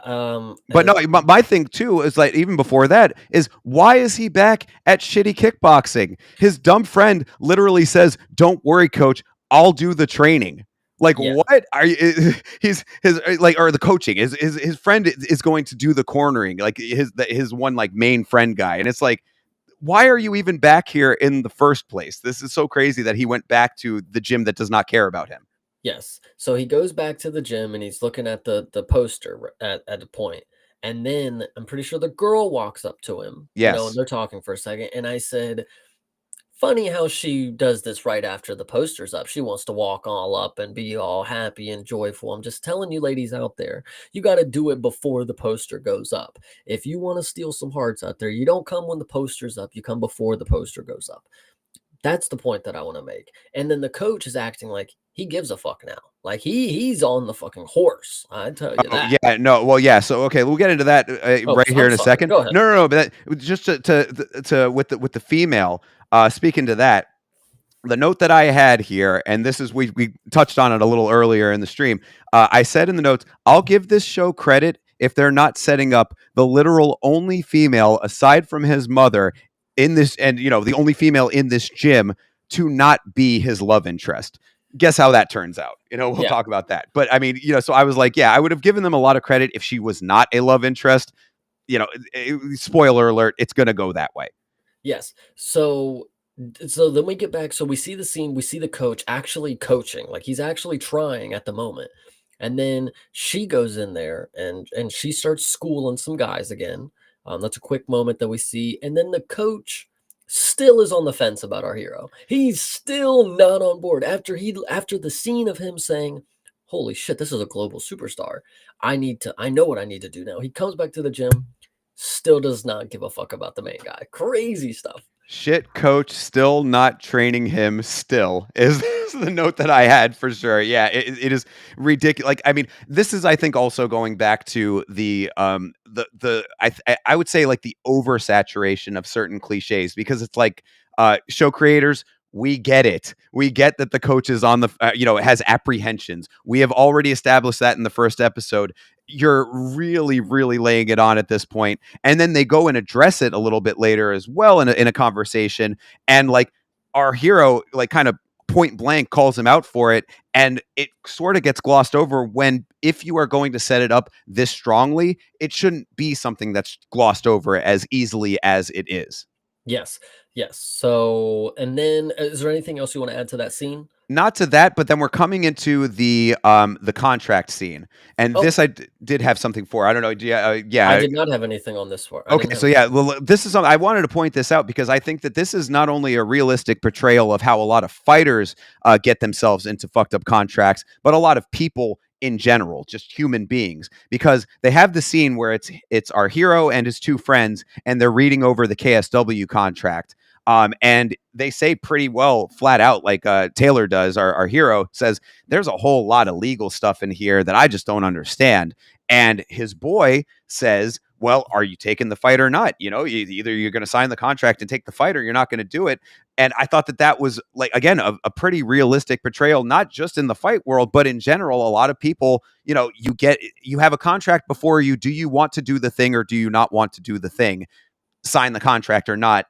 A: But no, my thing too is like even before that is why is he back at shitty kickboxing? His dumb friend literally says, "Don't worry, coach, I'll do the training." Like
B: yeah.
A: what are you? He's his like or the coaching. His friend is going to do the cornering, like his one like main friend guy, and it's like. Why are you even back here in the first place? This is so crazy that he went back to the gym that does not care about him.
B: Yes. So he goes back to the gym and he's looking at the poster at the point. And then I'm pretty sure the girl walks up to him, you know, and
A: Yes.
B: they're talking for a second. And I said, funny how she does this right after the poster's up. She wants to walk all up and be all happy and joyful. I'm just telling you, ladies out there, you got to do it before the poster goes up. If you want to steal some hearts out there, you don't come when the poster's up, you come before the poster goes up. That's the point that I want to make. And then the coach is acting like he gives a fuck now. Like he's on the fucking horse. I tell you
A: Oh
B: that.
A: yeah, no, well, yeah. So okay, we'll get into that
B: Oh,
A: right here
B: I'm
A: in a
B: sorry.
A: second.
B: Go ahead.
A: No, but just to with the female. Speaking to that, the note that I had here, and this is we touched on it a little earlier in the stream. I said in the notes, I'll give this show credit if they're not setting up the literal only female aside from his mother in this, and you know the only female in this gym to not be his love interest. Guess how that turns out. You know, we'll
B: Yeah.
A: talk about that. But I mean, you know, so I was like, yeah, I would have given them a lot of credit if she was not a love interest. You know, spoiler alert, it's going to go that way.
B: Yes. So then we get back. So we see the scene. We see the coach actually coaching. Like he's actually trying at the moment. And then she goes in there and she starts schooling some guys again. That's a quick moment that we see. And then the coach still is on the fence about our hero. He's still not on board after the scene of him saying, "Holy shit, this is a global superstar. I know what I need to do now." He comes back to the gym, still does not give a fuck about the main guy. Crazy stuff.
A: Shit coach still not training him still is the note that I had for sure. Yeah, it is ridiculous. Like, I mean, this is, I think, also going back to I would say like the oversaturation of certain cliches, because it's like show creators, we get it. We get that the coach is on the has apprehensions. We have already established that in the first episode. You're really, really laying it on at this point, and then they go and address it a little bit later as well in a conversation, and like our hero like kind of point blank calls him out for it, and it sort of gets glossed over when, if you are going to set it up this strongly, it shouldn't be something that's glossed over as easily as it is.
B: Yes, yes. So, and then is there anything else you want to add to that scene?
A: Not to that, but then we're coming into the contract scene, and
B: Oh,
A: this did have something for. I don't know. Yeah,
B: I
A: yeah.
B: did not have anything on this one. I
A: Okay,
B: didn't have
A: so yeah, well, this is I wanted to point this out because I think that this is not only a realistic portrayal of how a lot of fighters get themselves into fucked up contracts, but a lot of people in general, just human beings, because they have the scene where it's our hero and his two friends, and they're reading over the KSW contract. And they say pretty well, flat out, like Taylor does, our hero says, there's a whole lot of legal stuff in here that I just don't understand. And his boy says, well, are you taking the fight or not? Either you're going to sign the contract and take the fight, or you're not going to do it. And I thought that was, like, again, a pretty realistic portrayal, not just in the fight world, but in general. A lot of people, you have a contract before you. Do you want to do the thing, or do you not want to do the thing? Sign the contract or not,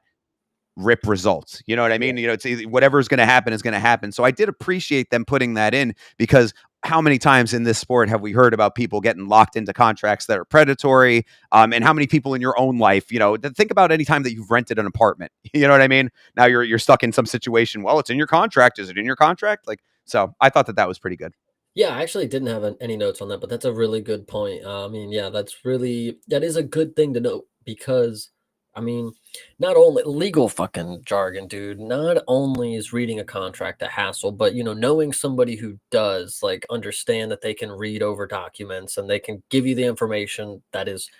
A: rip results. You know what I mean? It's whatever's going to happen is going to happen. So I did appreciate them putting that in, because how many times in this sport have we heard about people getting locked into contracts that are predatory? And how many people in your own life, think about any time that you've rented an apartment. You know what I mean? Now you're stuck in some situation. Well, it's in your contract. Is it in your contract? Like, so I thought that was pretty good.
B: Yeah, I actually didn't have any notes on that, but that's a really good point. I mean, yeah, that is a good thing to know because, I mean, not only legal fucking jargon, dude. Not only is reading a contract a hassle, but knowing somebody who does like understand that they can read over documents and they can give you the information that is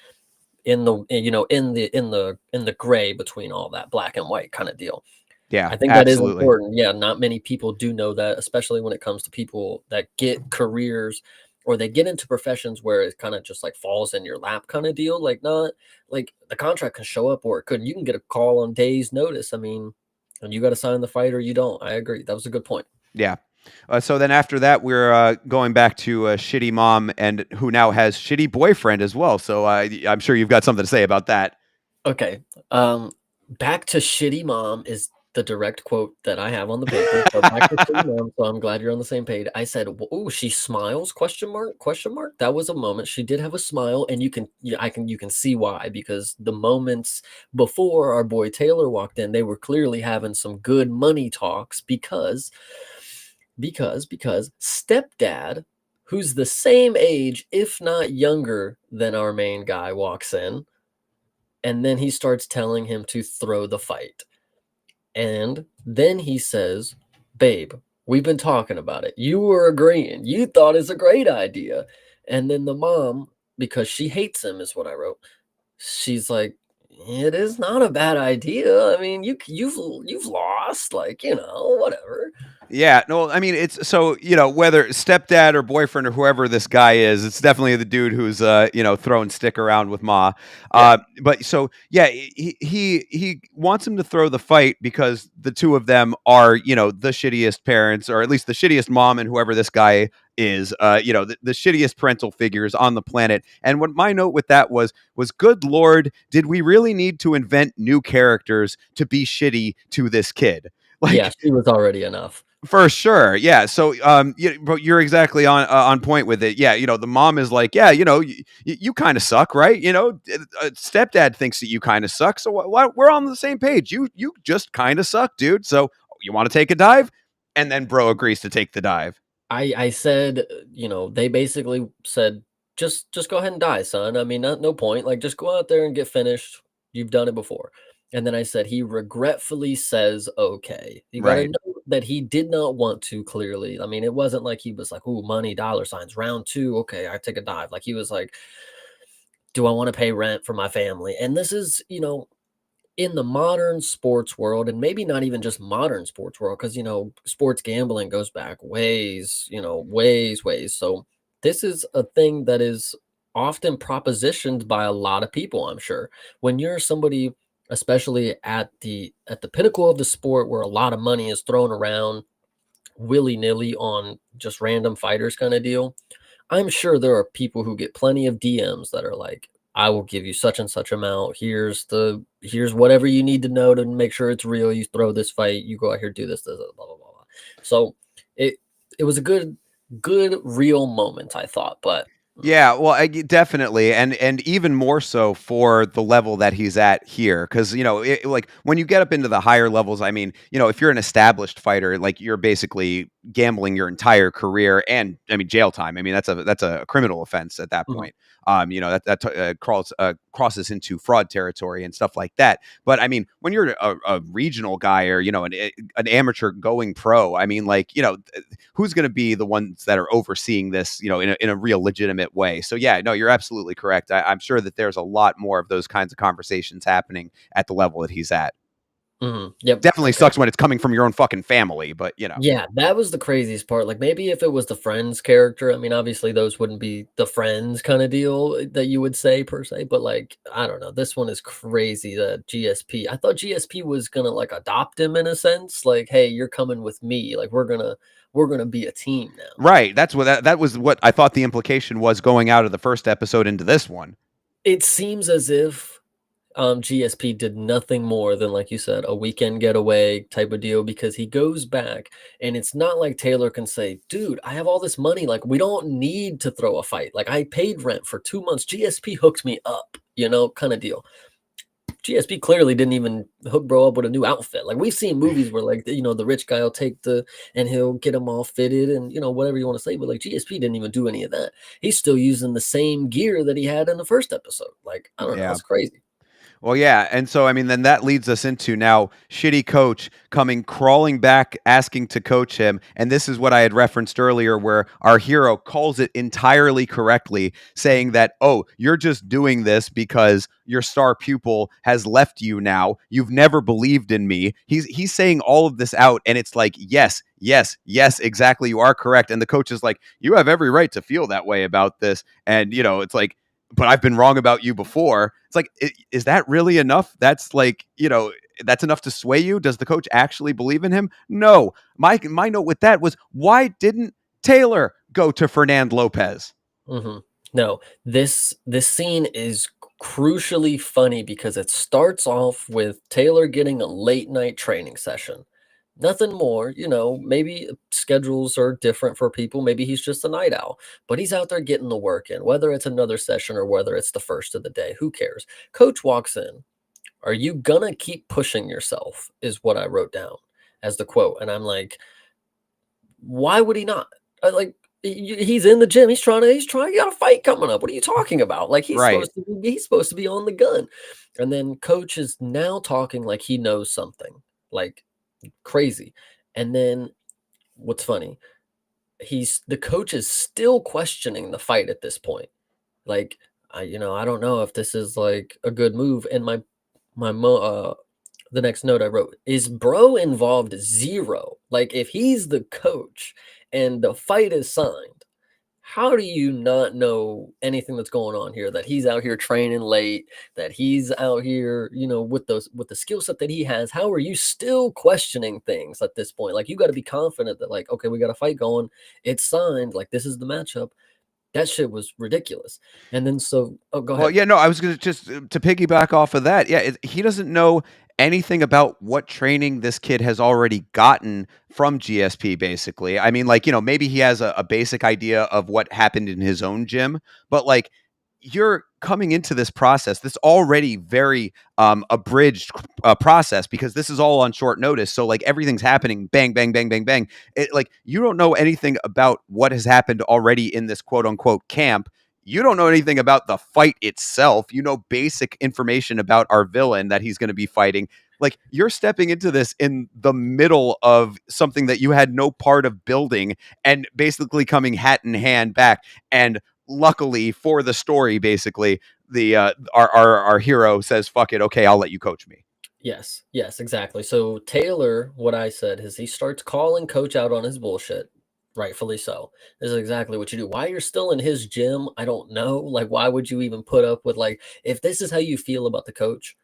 B: in the in the gray between all that black and white kind of deal.
A: Yeah,
B: I think that is
A: absolutely.
B: important. Yeah, not many people do know that, especially when it comes to people that get careers or they get into professions where it kind of just like falls in your lap kind of deal. Like, not like the contract can show up or it couldn't. You can get a call on days' notice. I mean, and you got to sign the fight or you don't. I agree. That was a good point.
A: Yeah. So then after that, we're going back to shitty mom, and who now has shitty boyfriend as well. So I'm sure you've got something to say about that.
B: Okay. Back to shitty mom is the direct quote that I have on the paper. So back to shitty mom. So I'm glad you're on the same page. I said, "Oh, she smiles?" Question mark? Question mark? That was a moment. She did have a smile, and you can see why, because the moments before our boy Taylor walked in, they were clearly having some good money talks because stepdad, who's the same age, if not younger than our main guy, walks in. And then he starts telling him to throw the fight. And then he says, "Babe, we've been talking about it. You were agreeing. You thought it's a great idea." And then the mom, because she hates him, is what I wrote. She's like, "It is not a bad idea. I mean, you've lost, like, whatever."
A: Yeah, no, I mean, it's so, whether stepdad or boyfriend or whoever this guy is, it's definitely the dude who's throwing stick around with Ma.
B: Yeah.
A: But so yeah, he wants him to throw the fight because the two of them are, the shittiest parents, or at least the shittiest mom and whoever this guy is, the shittiest parental figures on the planet. And what my note with that was, good Lord, did we really need to invent new characters to be shitty to this kid?
B: Yeah,
A: Like,
B: she was already enough.
A: for sure, yeah. So, but you're exactly on point with it. Yeah, the mom is like, yeah, you kind of suck, right? Stepdad thinks that you kind of suck, so we're on the same page. You just kind of suck, dude. So you want to take a dive, and then bro agrees to take the dive.
B: I said, they basically said, just go ahead and die, son. I mean, no point. Like, just go out there and get finished. You've done it before. And then I said, he regretfully says, okay. You got to
A: Right.
B: know that he did not want to, clearly. I mean, it wasn't like he was like, "Ooh, money, dollar signs, round two. Okay, I take a dive." Like, he was like, "Do I want to pay rent for my family?" And this is, in the modern sports world, and maybe not even just modern sports world, because sports gambling goes back ways, ways. So this is a thing that is often propositioned by a lot of people, I'm sure. When you're somebody, especially at the pinnacle of the sport where a lot of money is thrown around willy-nilly on just random fighters kind of deal, I'm sure there are people who get plenty of DMs that are like, "I will give you such and such amount. Here's whatever you need to know to make sure it's real. You throw this fight, you go out here, do this, blah, blah, blah, blah." So it it was a good real moment, I thought, but
A: Yeah, well, definitely, and even more so for the level that he's at here, because like when you get up into the higher levels, I mean, if you're an established fighter, like you're basically gambling your entire career, and I mean, jail time. I mean, that's a criminal offense at that
B: mhm,
A: point. Crosses into fraud territory and stuff like that. But I mean, when you're a regional guy or an amateur going pro, I mean, like who's going to be the ones that are overseeing this, in a real legitimate way. So yeah, no, you're absolutely correct. I'm sure that there's a lot more of those kinds of conversations happening at the level that he's at.
B: yep.
A: Definitely sucks when it's coming from your own fucking family, but
B: Yeah, that was the craziest part. Like, maybe if it was the Friends character, I mean, obviously those wouldn't be the Friends kind of deal that you would say per se, but like, I don't know. This one is crazy that GSP. I thought GSP was gonna like adopt him in a sense, like, hey, you're coming with me. Like, we're gonna be a team now.
A: right. That's what that was what I thought the implication was going out of the first episode into this one.
B: It seems as if GSP did nothing more than, like you said, a weekend getaway type of deal, because he goes back and it's not like Taylor can say, dude, I have all this money. Like, we don't need to throw a fight. Like, I paid rent for 2 months. GSP hooked me up, kind of deal. GSP clearly didn't even hook bro up with a new outfit. Like, we've seen movies where, like, the rich guy will and he'll get him all fitted and, whatever you want to say. But like, GSP didn't even do any of that. He's still using the same gear that he had in the first episode. Like, I don't know.
A: Yeah.
B: It's crazy.
A: Well, yeah, and so I mean, then that leads us into now shitty coach coming crawling back, asking to coach him, and this is what I had referenced earlier, where our hero calls it entirely correctly, saying that, "Oh, you're just doing this because your star pupil has left you now. You've never believed in me." He's saying all of this out, and it's like, yes, yes, yes, exactly, you are correct, and the coach is like, "You have every right to feel that way about this," and it's like, but I've been wrong about you before. It's like, is that really enough? That's like, that's enough to sway you. Does the coach actually believe in him? No. My note with that was, why didn't Taylor go to Fernand Lopez?
B: No, this scene is crucially funny because it starts off with Taylor getting a late night training session. Nothing more, maybe schedules are different for people. Maybe he's just a night owl, but he's out there getting the work in, whether it's another session or whether it's the first of the day. Who cares? Coach walks in. Are you gonna keep pushing yourself? Is what I wrote down as the quote. And I'm like, why would he not? Like, he's in the gym. He's trying. He got a fight coming up. What are you talking about? Like,
A: Right.
B: he's supposed to be on the gun. And then coach is now talking like he knows something, like crazy. And then what's funny, the coach is still questioning the fight at this point. Like, I don't know if this is like a good move. And my mo the next note I wrote is, bro involved zero. Like, if he's the coach and the fight is signed, how do you not know anything that's going on here? That he's out here training late, that he's out here, with the skill set that he has. How are you still questioning things at this point? Like, you got to be confident that, like, okay, we got a fight going, it's signed, like, this is the matchup. That shit was ridiculous. And then oh, go
A: Well,
B: ahead.
A: yeah, no, I was gonna just to piggyback off of that. Yeah, he doesn't know anything about what training this kid has already gotten from GSP. Basically, I mean, like maybe he has a basic idea of what happened in his own gym, but like you're coming into this process, this already very abridged process, because this is all on short notice. So like everything's happening, bang, bang, bang, bang, bang. Like you don't know anything about what has happened already in this quote unquote camp. You don't know anything about the fight itself. You know basic information about our villain that he's going to be fighting. Like you're stepping into this in the middle of something that you had no part of building, and basically coming hat in hand back. And luckily for the story, basically, the our hero says, "Fuck it, okay, I'll let you coach me."
B: Yes, yes, exactly. So Taylor, what I said is he starts calling coach out on his bullshit, rightfully so. This is exactly what you do. Why you're still in his gym, I don't know. Like, why would you even put up with like if this is how you feel about the coach,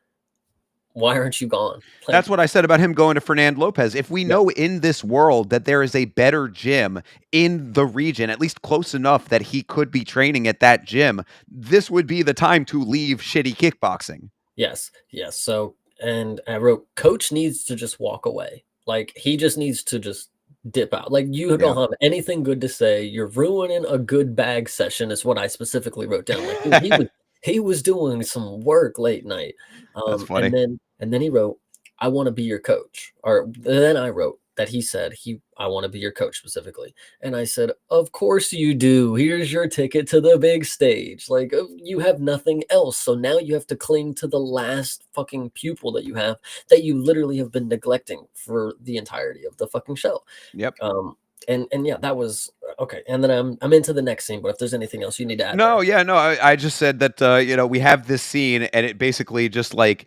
B: why aren't you gone?
A: That's
B: Like,
A: what I said about him going to Fernand Lopez. If we
B: yeah,
A: know in this world that there is a better gym in the region, at least close enough that he could be training at that gym, this would be the time to leave shitty kickboxing.
B: yes, yes. So and I wrote coach needs to just walk away. Like he just needs to just dip out. Like you don't
A: Yeah.
B: have anything good to say. You're ruining a good bag session is what I specifically wrote down. Like dude, he was doing some work late night.
A: That's
B: And
A: funny.
B: then he wrote, I want to be your coach. Or then I wrote that he said I want to be your coach specifically. And I said, of course you do. Here's your ticket to the big stage. Like you have nothing else. So now you have to cling to the last fucking pupil that you have that you literally have been neglecting for the entirety of the fucking show.
A: Yep.
B: Um and yeah, that was okay. And then I'm into the next scene, but if there's anything else you need to add
A: No,
B: there.
A: yeah, no. I just said that we have this scene, and it basically just like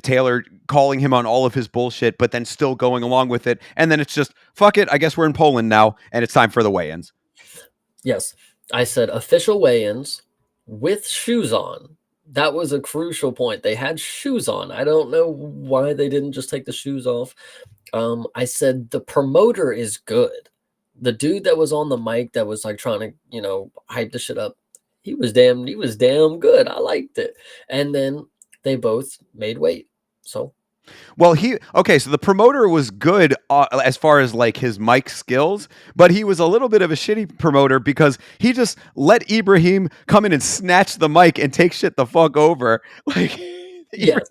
A: Taylor calling him on all of his bullshit, but then still going along with it, and then it's just fuck it. I guess we're in Poland now, and it's time for the weigh-ins.
B: Yes. I said official weigh-ins with shoes on. That was a crucial point. They had shoes on. I don't know why they didn't just take the shoes off. I said the promoter is good. The dude that was on the mic that was like trying to, hype the shit up, he was damn good. I liked it. And then they both made weight. So
A: Well, so the promoter was good as far as like his mic skills, but he was a little bit of a shitty promoter because he just let Ibrahim come in and snatch the mic and take shit the fuck over. Like
B: yes.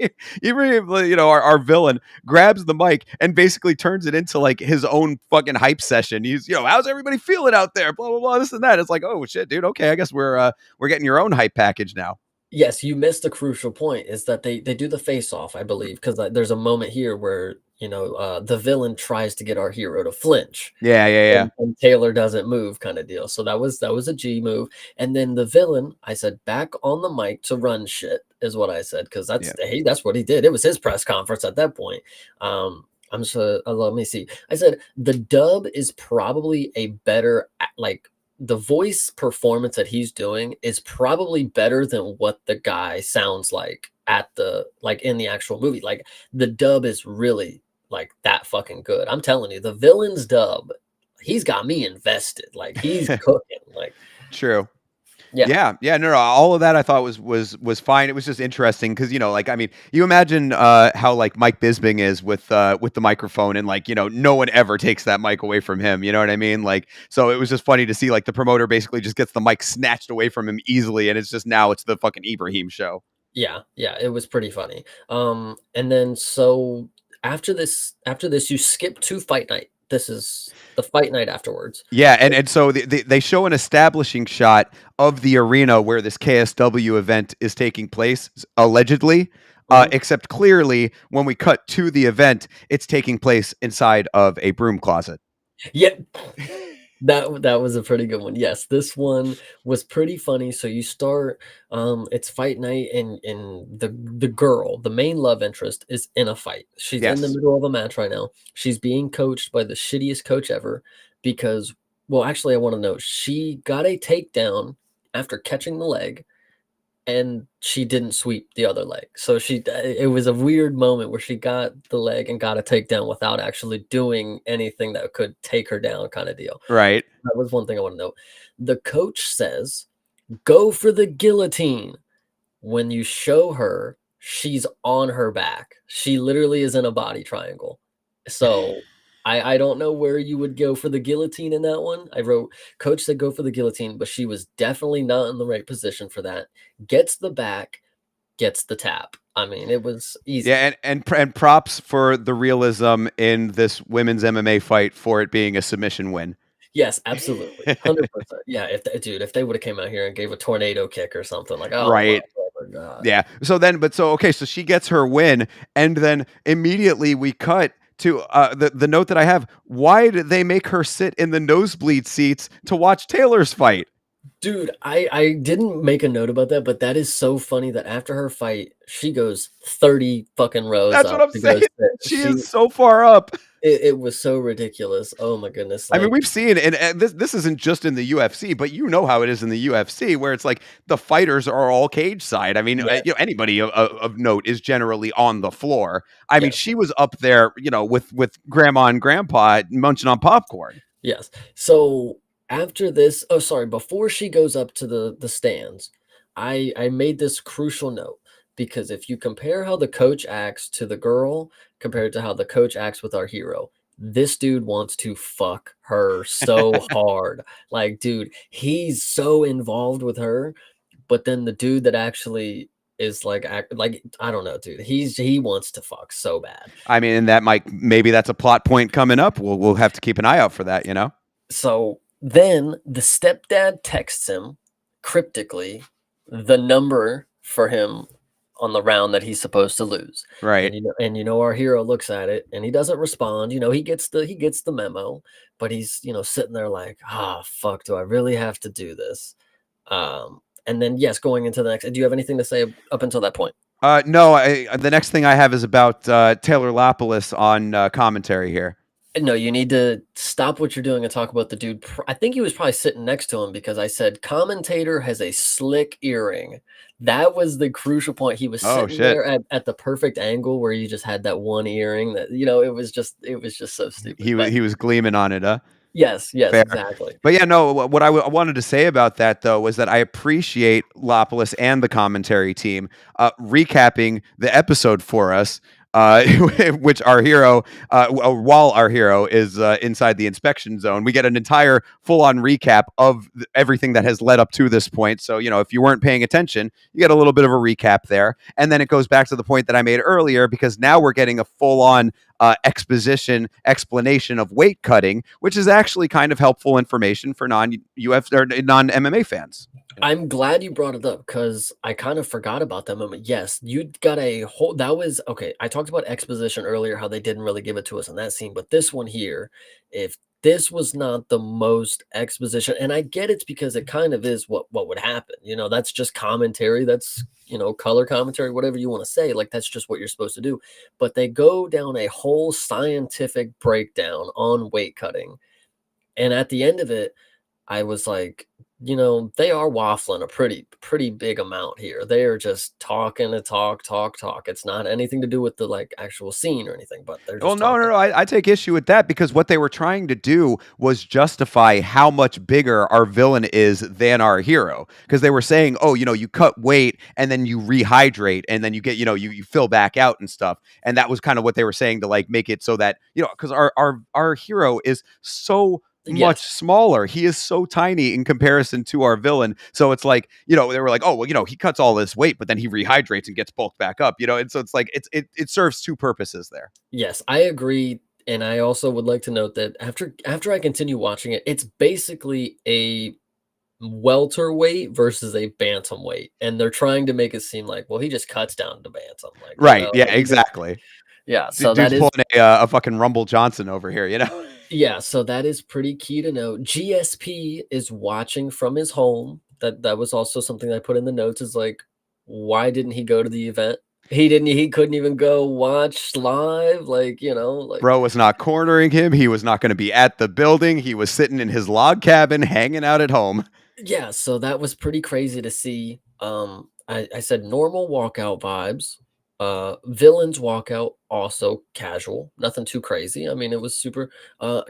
A: Ibrahim, our villain, grabs the mic and basically turns it into like his own fucking hype session. He's, how's everybody feeling out there? Blah blah blah. This and that. It's like, oh shit, dude. Okay, I guess we're getting your own hype package now.
B: Yes, you missed a crucial point is that they do the face off, I believe, because there's a moment here where, the villain tries to get our hero to flinch
A: Yeah, yeah, yeah.
B: and Taylor doesn't move kind of deal. So that was a G move. And then the villain, I said back on the mic to run shit is what I said because
A: Yeah.
B: that's what he did. It was his press conference at that point. I'm just let me see. I said the dub is probably a better like the voice performance that he's doing is probably better than what the guy sounds like at the like in the actual movie. Like the dub is really like that fucking good. I'm telling you, the villain's dub, he's got me invested. Like he's cooking. Like
A: True.
B: yeah.
A: Yeah, yeah, no, all of that I thought was fine. It was just interesting because like I mean, you imagine how like Mike Bisbing is with the microphone, and like no one ever takes that mic away from him. You know what I mean? Like, so it was just funny to see like the promoter basically just gets the mic snatched away from him easily, and it's just now it's the fucking Ibrahim show.
B: Yeah, yeah, it was pretty funny. And then so after this, you skip to fight night. This is the fight night afterwards.
A: Yeah, and so they show an establishing shot of the arena where this KSW event is taking place, allegedly.
B: Mhm.
A: Except clearly, when we cut to the event, it's taking place inside of a broom closet.
B: Yeah, that was a pretty good one. Yes, this one was pretty funny. So you start, it's fight night, and the girl, the main love interest, is in a fight. She's in the
A: Yes.
B: middle of a match right now. She's being coached by the shittiest coach ever because, well, actually, I want to know she got a takedown after catching the leg and she didn't sweep the other leg. So it was a weird moment where she got the leg and got a takedown without actually doing anything that could take her down kind of deal.
A: Right.
B: That was one thing I want to know. The coach says, "Go for the guillotine." When you show her, she's on her back. She literally is in a body triangle. So I don't know where you would go for the guillotine in that one. I wrote coach said go for the guillotine, but she was definitely not in the right position for that. Gets the back, gets the tap. I mean, it was easy.
A: Yeah, and props for the realism in this women's MMA fight for it being a submission win.
B: Yes, absolutely. 100%. Yeah, if they would have came out here and gave a tornado kick or something like, oh my
A: Right.
B: god.
A: Yeah. So she gets her win, and then immediately we cut to the note that I have. Why did they make her sit in the nosebleed seats to watch Taylor's fight?
B: Dude, I didn't make a note about that, but that is so funny that after her fight, she goes 30 fucking rows
A: That's what
B: up
A: I'm
B: to
A: saying.
B: go sit.
A: She is so far up.
B: It was so ridiculous. Oh my goodness.
A: I mean,
B: Like,
A: we've seen, and this isn't just in the UFC, but you know how it is in the UFC, where it's like the fighters are all cage side. I mean,
B: yes,
A: anybody of note is generally on the floor. I mean,
B: yes,
A: she was up there, with grandma and grandpa munching on popcorn.
B: yes. So after this, oh sorry, before she goes up to the stands, I made this crucial note because if you compare how the coach acts to the girl compared to how the coach acts with our hero, this dude wants to fuck her so hard. Like, dude, he's so involved with her, but then the dude that actually is like like I don't know, dude. He wants to fuck so bad.
A: I mean, and maybe that's a plot point coming up. We'll have to keep an eye out for that.
B: So then the stepdad texts him cryptically the number for him on the round that he's supposed to lose.
A: Right.
B: And our hero looks at it and he doesn't respond. He gets the memo, but he's, sitting there like, "Ah, fuck, do I really have to do this?" And then yes, going into the next, do you have anything to say up until that point?
A: No, the next thing I have is about Taylor Lapoulis on commentary here.
B: No, you need to stop what you're doing and talk about the dude. I think he was probably sitting next to him because I said commentator has a slick earring. That was the crucial point. He was
A: Oh
B: sitting
A: shit.
B: there at the perfect angle where you just had that one earring that, it was just so stupid. But
A: He was gleaming on it, huh?
B: yes, yes,
A: Fair.
B: exactly.
A: But yeah, no, what I wanted to say about that though was that I appreciate Lapoulis and the commentary team recapping the episode for us, which our hero, while our hero is inside the inspection zone, we get an entire full-on recap of everything that has led up to this point. So, if you weren't paying attention, you get a little bit of a recap there. And then it goes back to the point that I made earlier, because now we're getting a full-on explanation of weight cutting, which is actually kind of helpful information for non-UF or non-MMA fans.
B: I'm glad you brought it up because I kind of forgot about that moment. Yes, you got a whole that was okay. I talked about exposition earlier, how they didn't really give it to us in that scene, but this one here, if this was not the most exposition, and I get it's because it kind of is what would happen. That's just commentary, that's color commentary, whatever you want to say. Like that's just what you're supposed to do. But they go down a whole scientific breakdown on weight cutting. And at the end of it, I was like, they are waffling a pretty big amount here. They are just talking to talk, talk, talk. It's not anything to do with the like actual scene or anything, but they're
A: Well,
B: just
A: no, no,
B: talking.
A: no. I take issue with that because what they were trying to do was justify how much bigger our villain is than our hero. Because they were saying, oh, you cut weight and then you rehydrate and then you get, you fill back out and stuff. And that was kind of what they were saying to like make it so that, because our hero is so much
B: Yes.
A: smaller. He is so tiny in comparison to our villain. So it's like, they were like, oh, well, he cuts all this weight, but then he rehydrates and gets bulked back up, and so it's like it serves two purposes there.
B: Yes, I agree. And I also would like to note that after I continue watching it, it's basically a welterweight versus a bantamweight. And they're trying to make it seem like, well, he just cuts down to bantam. Like,
A: Right. Yeah,
B: he just
A: exactly.
B: yeah, so that
A: Dude's
B: is
A: pulling a fucking Rumble Johnson over here.
B: Yeah, so that is pretty key to know. GSP is watching from his home. That was also something I put in the notes is like, why didn't he go to the event? He couldn't even go watch live, like
A: Bro was not cornering him. He was not going to be at the building. He was sitting in his log cabin, hanging out at home.
B: yeah, so that was pretty crazy to see. I said normal walkout vibes. Villains walkout also casual, nothing too crazy. I mean, it was super.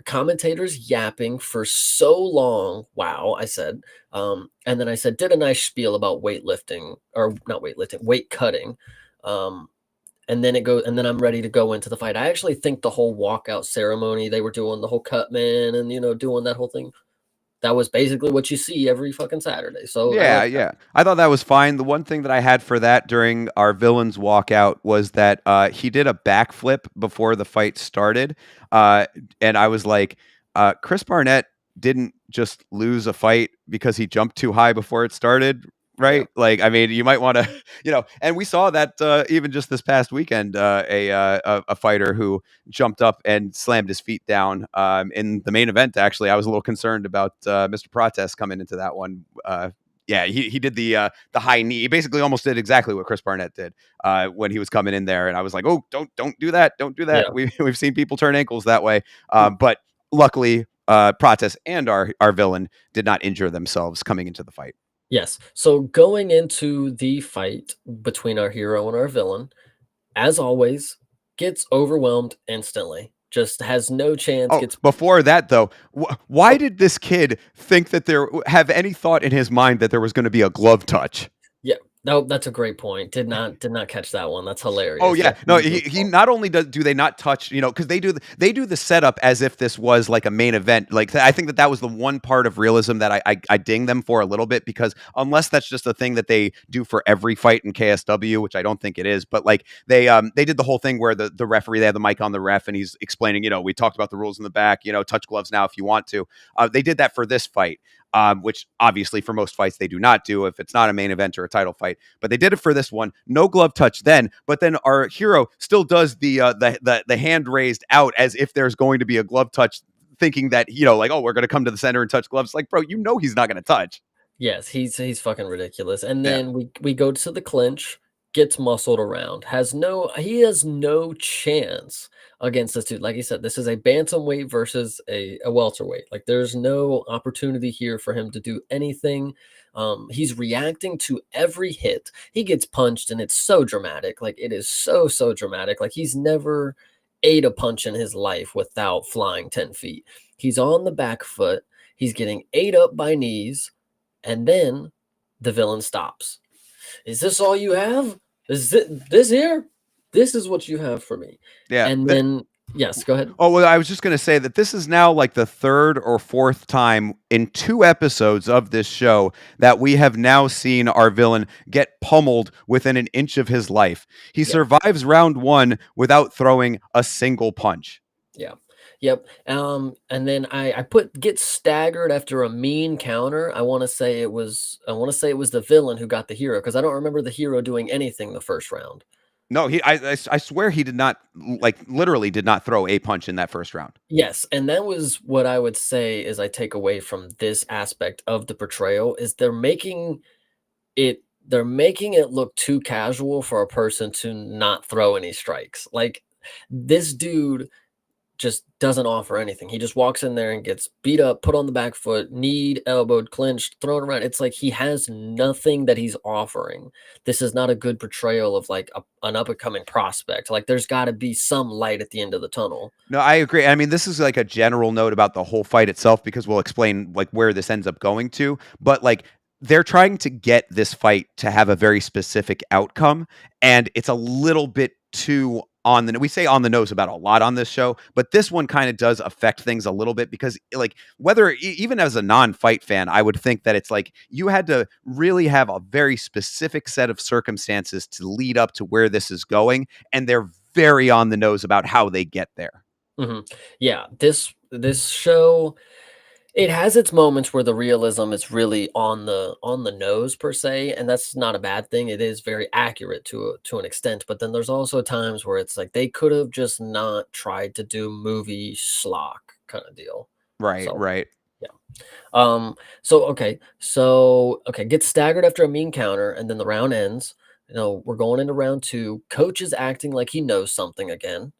B: Commentators yapping for so long. Wow, I said. And then I said did a nice spiel about weightlifting or not weightlifting, weight cutting. Um, and then I'm ready to go into the fight. I actually think the whole walkout ceremony they were doing, the whole cut man, and doing that whole thing, that was basically what you see every fucking Saturday. So I
A: Yeah,
B: like that.
A: yeah. I thought that was fine. The one thing that I had for that during our villain's walkout was that he did a backflip before the fight started. Uh, and I was like, Chris Barnett didn't just lose a fight because he jumped too high before it started.
B: Yeah.
A: right? Like, I mean, you might want to, and we saw that even just this past weekend, a fighter who jumped up and slammed his feet down in the main event. Actually, I was a little concerned about Mr. Protest coming into that one. Yeah, he did the high knee. He basically almost did exactly what Chris Barnett did when he was coming in there, and I was like, oh, don't do that, don't do that.
B: Yeah.
A: We've seen people turn ankles that way, but luckily, Protest and our villain did not injure themselves coming into the fight.
B: Yes. So going into the fight between our hero and our villain, as always, gets overwhelmed instantly. Just has no chance,
A: Oh,
B: gets
A: before that though, why
B: oh,
A: did this kid think that there have any thought in his mind that there was going to be a glove touch?
B: yeah. No, that's a great point. Did not catch that one. That's
A: Oh
B: hilarious.
A: yeah,
B: Yeah,
A: no.
B: he was
A: He not only do they not touch, because they do the setup as if this was like a main event. Like I think that was the one part of realism that I ding them for a little bit, because unless that's just a thing that they do for every fight in KSW, which I don't think it is, but like they did the whole thing where the referee, they have the mic on the ref and he's explaining, we talked about the rules in the back, touch gloves now if you want to. They did that for this fight. Which obviously for most fights they do not do if it's not a main event or a title fight. But they did it for this one. No glove touch then, but then our hero still does the hand raised out as if there's going to be a glove touch, thinking that like, oh, we're going to come to the center and touch gloves. Like, bro, he's not going to touch.
B: Yes, he's fucking ridiculous. And
A: Yeah.
B: then we go to the clinch, gets muscled around, he has no chance against this dude. Like you said, this is a bantamweight versus a welterweight. Like there's no opportunity here for him to do anything. He's reacting to every hit. He gets punched and it's so dramatic. Like it is so dramatic. Like he's never ate a punch in his life without flying 10 feet. He's on the back foot. He's getting ate up by knees, and then the villain stops. Is this all you have? Is this here? This is what you have for me.
A: Yeah.
B: And then, yes, go ahead.
A: Oh, well, I was just going to say that this is now like the third or fourth time in 2 episodes of this show that we have now seen our villain get pummeled within an inch of his life. He
B: Yeah.
A: survives round 1 without throwing a single punch.
B: Yeah. Yep. And then I put get staggered after a mean counter. I want to say it was the villain who got the hero, because I don't remember the hero doing anything the first round.
A: No, I swear he did not, like, literally did not throw a punch in that first round.
B: Yes, and that was what I would say is I take away from this aspect of the portrayal is they're making it look too casual for a person to not throw any strikes. Like this dude just doesn't offer anything. He just walks in there and gets beat up, put on the back foot, kneed, elbowed, clinched, thrown around. It's like he has nothing that he's offering. This is not a good portrayal of like an up and coming prospect. Like there's got to be some light at the end of the tunnel.
A: No, I agree. I mean, this is like a general note about the whole fight itself, because we'll explain like where this ends up going to. But like they're trying to get this fight to have a very specific outcome, and it's a little bit too we say on the nose about a lot on this show, but this one kind of does affect things a little bit, because like whether even as a non-fight fan, I would think that it's like you had to really have a very specific set of circumstances to lead up to where this is going, and they're very on the nose about how they get there.
B: Mhm. Yeah, this show, it has its moments where the realism is really on the nose per se, and that's not a bad thing. It is very accurate to an extent, but then there's also times where it's like they could have just not tried to do movie schlock kind of deal.
A: Right,
B: So
A: right.
B: yeah. So okay, gets staggered after a mean counter, and then the round ends. We're going into round two. Coach is acting like he knows something again.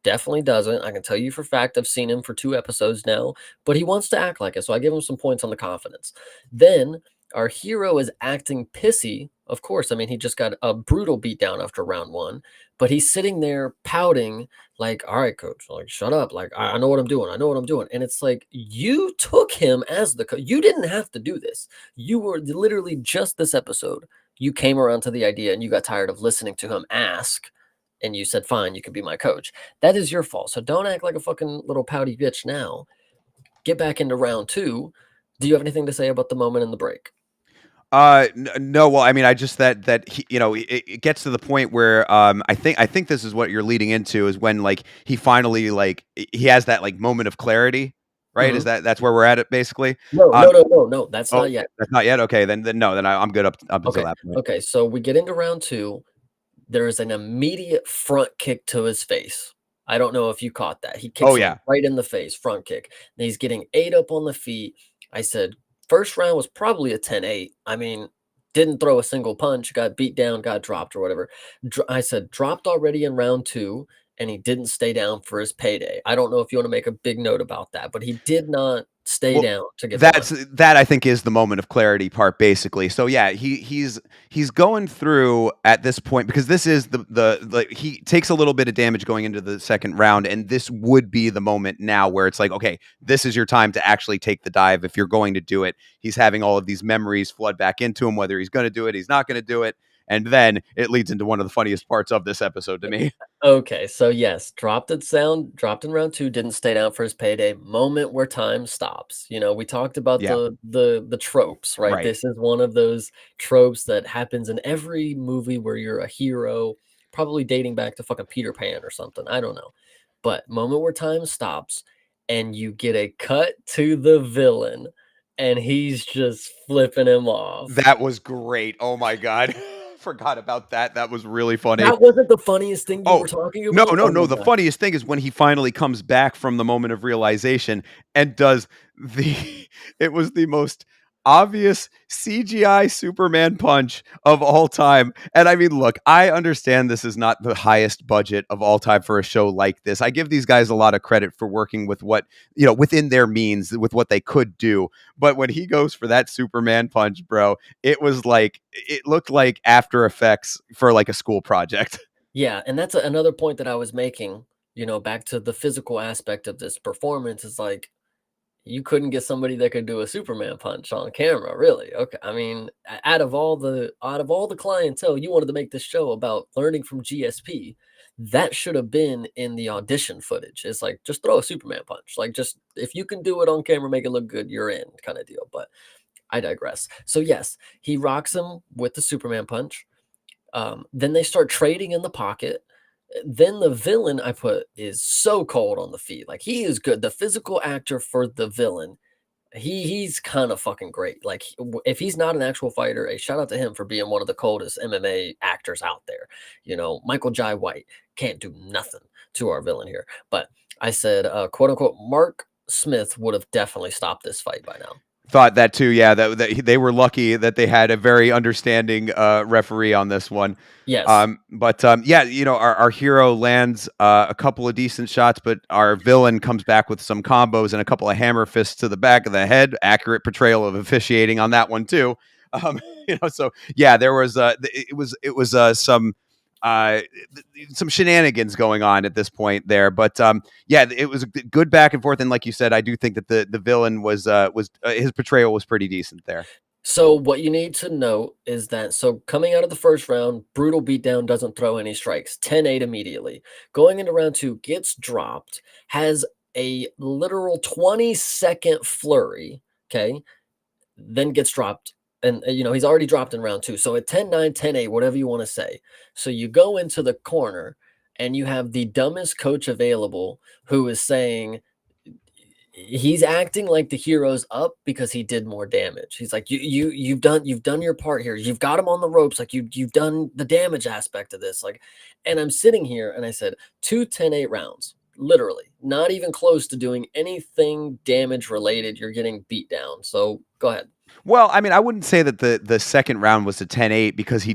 B: Definitely doesn't. I can tell you for a fact I've seen him for 2 episodes now, but he wants to act like it, so I give him some points on the confidence. Then our hero is acting pissy. Of course, I mean, he just got a brutal beatdown after round 1, but he's sitting there pouting like, "All right, coach, like shut up. Like I know what I'm doing. I know what I'm doing." And it's like, "You took him as the coach. You didn't have to do this. You were literally just this episode. You came around to the idea and you got tired of listening to him ask, and you said, 'Fine, you can be my coach.' That is your fault. So don't act like a fucking little pouty bitch now. Get back into round 2. Do you have anything to say about the moment in the break?"
A: No. Well, I mean, I just that he, it gets to the point where I think this is what you're leading into, is when like he finally like he has that like moment of clarity, right? Is
B: Mhm.
A: that's where we're at it basically?
B: No,
A: Um,
B: no, no, no, no, that's
A: oh,
B: not yet.
A: that's not yet. Okay, then no, then I'm good up until
B: Okay,
A: that point.
B: okay, so we get into round 2. There is an immediate front kick to his face. I don't know if you caught that. He
A: Oh
B: kicks him
A: yeah,
B: right in the face, front kick. And he's getting 8 up on the feet. I said, first round was probably a 10-8. I mean, didn't throw a single punch, got beat down, got dropped or whatever. I said, dropped already in round 2, and he didn't stay down for his payday. I don't know if you want to make a big note about that, but he did not stay
A: well,
B: down to get the money.
A: that I think is the moment of clarity part basically. So yeah, he's going through at this point because this is the like he takes a little bit of damage going into the second round, and this would be the moment now where it's like, okay, this is your time to actually take the dive if you're going to do it. He's having all of these memories flood back into him, whether he's going to do it, he's not going to do it, and then it leads into one of the funniest parts of this episode to me.
B: Okay, so yes, dropped in round 2, didn't stay down for his payday. Moment where time stops. You know, we talked about
A: Yeah,
B: the tropes, right?
A: right.
B: This is one of those tropes that happens in every movie where you're a hero, probably dating back to fucking Peter Pan or something. I don't know. But moment where time stops and you get a cut to the villain and he's just flipping him off.
A: That was great. Oh my god. Forgot about that. That was really funny.
B: That wasn't the funniest thing you
A: Oh,
B: were talking
A: no,
B: about?
A: no,
B: Oh
A: no,
B: my
A: the
B: god.
A: funniest thing is when he finally comes back from the moment of realization and does the it was the most obvious CGI Superman punch of all time. And I mean, look, I understand this is not the highest budget of all time for a show like this. I give these guys a lot of credit for working with what, within their means, with what they could do. But when he goes for that Superman punch, bro, it looked like After Effects for like a school project.
B: Yeah, and that's another point that I was making, back to the physical aspect of this performance is like you couldn't get somebody that could do a Superman punch on camera, really. Okay. I mean, out of all the clientele, you wanted to make this show about learning from GSP. That should have been in the audition footage. It's like just throw a Superman punch. Like just if you can do it on camera, make it look good, you're in kind of deal. But I digress. So yes, he rocks him with the Superman punch. Then they start trading in the pocket. Then the villain I put is so cold on the feet. Like he is good. The physical actor for the villain, he's kind of fucking great. Like if he's not an actual fighter, a shout out to him for being one of the coldest MMA actors out there. Michael Jai White can't do nothing to our villain here. But I said, quote unquote, Mark Smith would have definitely stopped this fight by now.
A: Thought that too. Yeah, that they were lucky that they had a very understanding referee on this one.
B: Yes.
A: But yeah, our hero lands a couple of decent shots, but our villain comes back with some combos and a couple of hammer fists to the back of the head. Accurate portrayal of officiating on that one too. Um, so yeah, there was uh, some shenanigans going on at this point there, but yeah, it was a good back and forth. And like you said, I do think that the villain was his portrayal was pretty decent there.
B: So what you need to know is that coming out of the first round, brutal beatdown doesn't throw any strikes. 10-8 immediately. Going into round 2, gets dropped, has a literal 20-second flurry, okay? Then gets dropped. And he's already dropped in round 2. So at 10-9, 10-8, whatever you want to say. So you go into the corner and you have the dumbest coach available who is saying he's acting like the hero's up because he did more damage. He's like, you've done your part here. You've got him on the ropes. Like you've done the damage aspect of this. Like, and I'm sitting here and I said 2 10-8 rounds, literally not even close to doing anything damage related. You're getting beat down. So go ahead.
A: Well, I mean, I wouldn't say that the second round was a 10-8 because he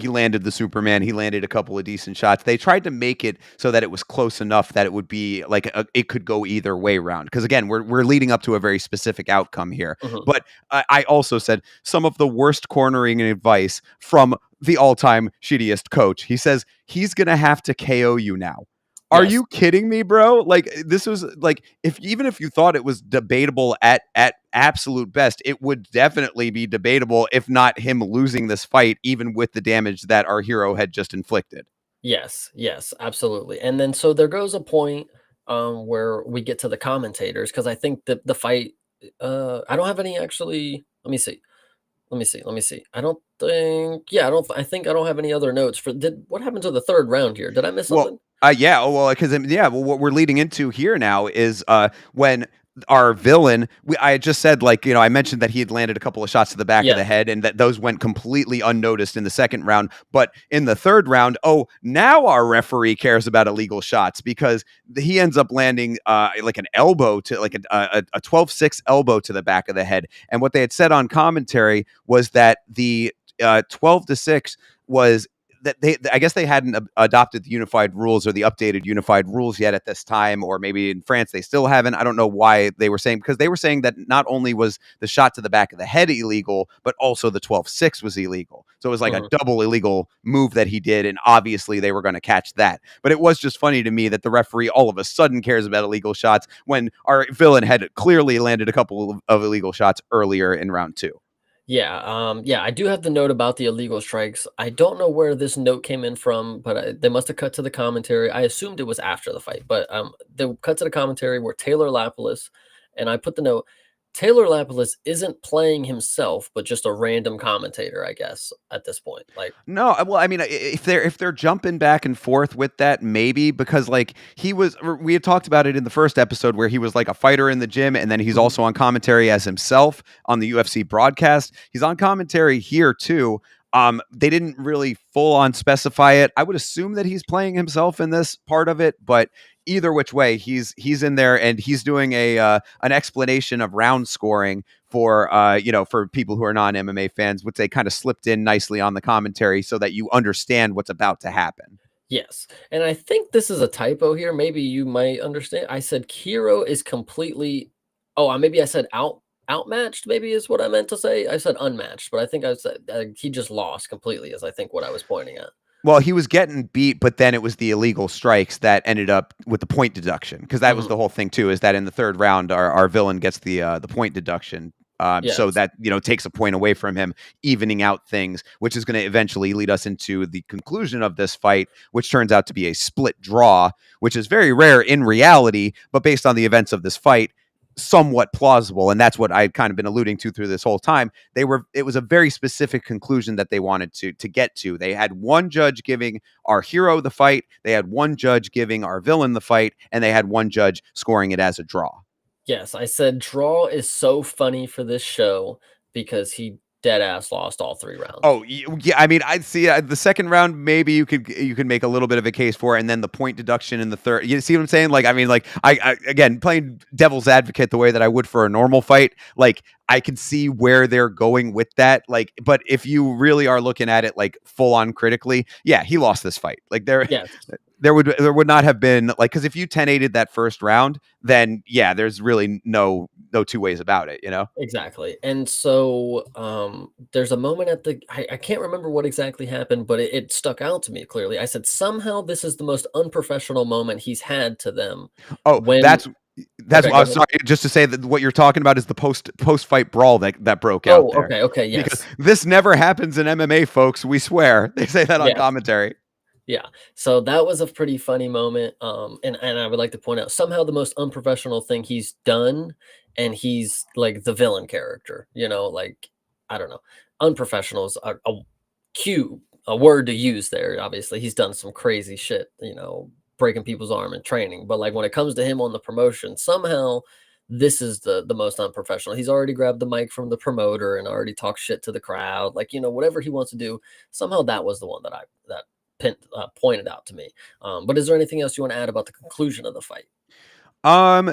A: landed the Superman, he landed a couple of decent shots. They tried to make it so that it was close enough that it would be like it could go either way round. Because again, we're leading up to a very specific outcome here.
B: Mhm.
A: But I also said some of the worst cornering and advice from the all-time shittiest coach. He says he's gonna have to KO you now. Are
B: Yes.
A: you kidding me, bro? Like this was like if you thought it was debatable at absolute best, it would definitely be debatable if not him losing this fight even with the damage that our hero had just inflicted.
B: Yes, yes, absolutely. And then so there goes a point where we get to the commentators because I think the fight I don't have any actually. Let me see. Let me see. I don't think yeah, I think I don't have any other notes for did what happened to the third round here? Did I miss
A: Well,
B: something?
A: yeah, oh, well, because yeah, well, what we're leading into here now is when our villain, I had just said, like, I mentioned that he had landed a couple of shots to the back of
B: Yeah.
A: the head and that those went completely unnoticed in the second round. But in the third round, now our referee cares about illegal shots because he ends up landing like an elbow to like a 12-6 elbow to the back of the head. And what they had said on commentary was that the 12-6 was that I guess they hadn't adopted the unified rules or the updated unified rules yet at this time, or maybe in France they still haven't. I don't know why they were saying, because they were saying that not only was the shot to the back of the head illegal, but also the 12-6 was illegal. So it was like a
B: Mhm.
A: double illegal move that he did, and obviously they were going to catch that. But it was just funny to me that the referee all of a sudden cares about illegal shots when our villain had clearly landed a couple of illegal shots earlier in round two.
B: Yeah, I do have the note about the illegal strikes. I don't know where this note came in from, but they must have cut to the commentary. I assumed it was after the fight, but they cut to the commentary where Taylor Lapilus, and I put the note, Taylor Lapilus isn't playing himself, but just a random commentator, I guess, at this point. Like,
A: No, well, I mean, if they're jumping back and forth with that, maybe because like we had talked about it in the first episode where he was like a fighter in the gym, and then he's
B: mhm,
A: also on commentary as himself on the UFC broadcast. He's on commentary here too. They didn't really full on specify it. I would assume that he's playing himself in this part of it, but either which way, he's in there and he's doing a an explanation of round scoring for for people who are non MMA fans, which they kind of slipped in nicely on the commentary so that you understand what's about to happen.
B: yes. And I think this is a typo here. Maybe you might understand. I said Kiro is completely, maybe I said outmatched, maybe is what I meant to say. I said unmatched, but I think I said he just lost completely, is I think what I was pointing at.
A: Well, he was getting beat, but then it was the illegal strikes that ended up with the point deduction, because that was
B: Mhm.
A: the whole thing too. Is that in the third round, our villain gets the point deduction, so
B: Yes.
A: that takes a point away from him, evening out things, which is going to eventually lead us into the conclusion of this fight, which turns out to be a split draw, which is very rare in reality, but based on the events of this fight, somewhat plausible. And that's what I'd kind of been alluding to through this whole time. It was a very specific conclusion that they wanted to get to. They had one judge giving our hero the fight, they had one judge giving our villain the fight, and they had one judge scoring it as a draw.
B: Yes, I said draw is so funny for this show because he dead ass lost all 3 rounds.
A: Oh yeah, I mean, I'd see the second round. Maybe you could make a little bit of a case for it, and then the point deduction in the third. You see what I'm saying? Like, I mean, like I again playing devil's advocate the way that I would for a normal fight. Like, I can see where they're going with that. Like, but if you really are looking at it like full on critically, yeah, he lost this fight. Like
B: Yes.
A: there would not have been like, because if you 10-8'd that first round, then yeah, there's really no two ways about it.
B: Exactly. And so there's a moment at I can't remember what exactly happened, but it stuck out to me clearly. I said somehow this is the most unprofessional moment he's had to them
A: Oh,
B: when
A: that's
B: okay,
A: what I
B: go
A: was
B: ahead.
A: sorry. Just to say that what you're talking about is the post fight brawl that broke out
B: Oh,
A: there,
B: okay,
A: because
B: yes.
A: this never happens in MMA, folks. We swear. They say that on
B: Yes.
A: commentary.
B: Yeah. So that was a pretty funny moment. And I would like to point out somehow the most unprofessional thing he's done, and he's like the villain character, like I don't know. Unprofessional is a cue, a word to use there. Obviously, he's done some crazy shit, breaking people's arm in training. But like when it comes to him on the promotion, somehow this is the most unprofessional. He's already grabbed the mic from the promoter and already talked shit to the crowd. Like, whatever he wants to do. Somehow that was the one that pointed out to me. But is there anything else you want to add about the conclusion of the fight?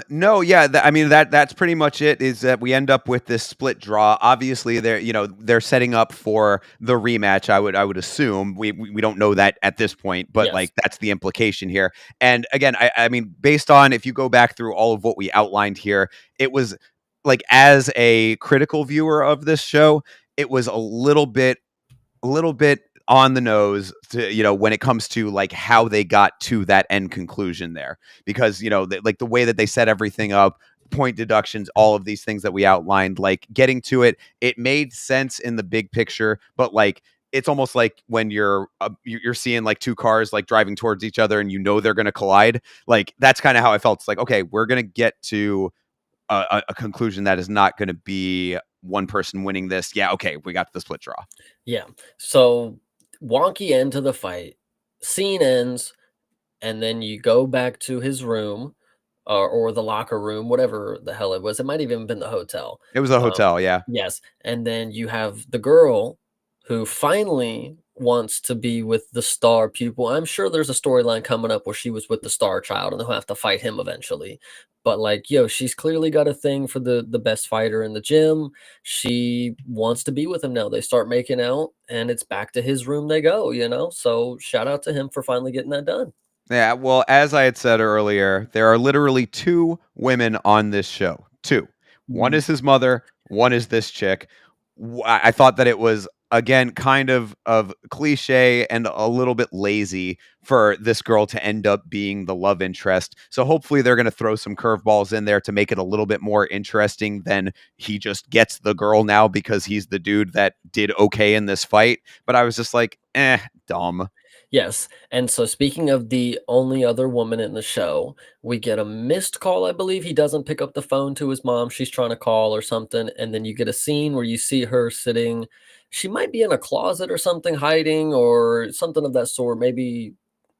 A: No, yeah, I mean that's pretty much it. Is that we end up with this split draw? Obviously, they're setting up for the rematch. I would assume we don't know that at this point, but
B: Yes.
A: like that's the implication here. And again, I mean, based on if you go back through all of what we outlined here, it was like, as a critical viewer of this show, it was a little bit on the nose to, when it comes to like how they got to that end conclusion there, because like the way that they set everything up, point deductions, all of these things that we outlined, like getting to it made sense in the big picture, but like it's almost like when you're seeing like two cars like driving towards each other and they're going to collide. Like, that's kind of how I felt. It's like, okay, we're going to get to a conclusion that is not going to be one person winning this. Yeah, okay, we got to the split draw.
B: Yeah. So wonky end to the fight. Scene ends, and then you go back to his room. or the locker room, whatever the hell it was. It might even have been the hotel.
A: It was a
B: Um,
A: hotel, yeah.
B: yes, and then you have the girl who finally wants to be with the star pupil. I'm sure there's a storyline coming up where she was with the star child and they'll have to fight him eventually. But like, yo, she's clearly got a thing for the best fighter in the gym. She wants to be with him now. They start making out and it's back to his room they go, you know? So shout out to him for finally getting that done.
A: Yeah, well, as I had said earlier, there are literally two women on this show. Two. One
B: Mm.
A: is his mother, one is this chick. I thought that it was again kind of cliche and a little bit lazy for this girl to end up being the love interest. So hopefully they're going to throw some curveballs in there to make it a little bit more interesting than he just gets the girl now because he's the dude that did okay in this fight. But I was just like, dumb.
B: Yes, and so speaking of the only other woman in the show, we get a missed call, I believe. He doesn't pick up the phone to his mom. She's trying to call or something, and then you get a scene where you see her sitting. She might be in a closet or something, hiding or something of that sort, maybe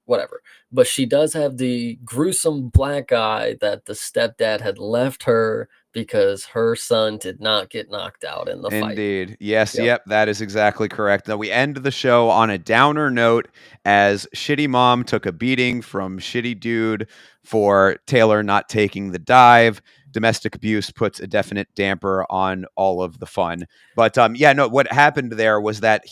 B: whatever. But she does have the gruesome black eye that the stepdad had left her because her son did not get knocked out in the fight.
A: Indeed. Yes,
B: Yep.
A: yep, that is exactly correct. Now we end the show on a downer note as shitty mom took a beating from shitty dude for Taylor not taking the dive. Domestic abuse puts a definite damper on all of the fun. But yeah, no, what happened there was that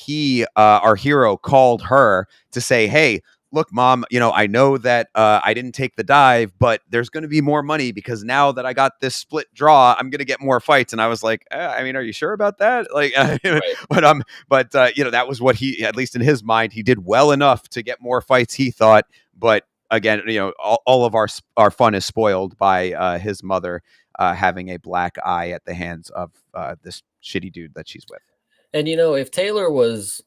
A: our hero, called her to say, "Hey, look, mom, I know that I didn't take the dive, but there's going to be more money because now that I got this split draw, I'm going to get more fights." And I was like, I mean, are you sure about that? Like,
B: Right.
A: but that was what he, at least in his mind, he did well enough to get more fights, he thought. But again, all of our fun is spoiled by his mother having a black eye at the hands of this shitty dude that she's with.
B: And if Taylor was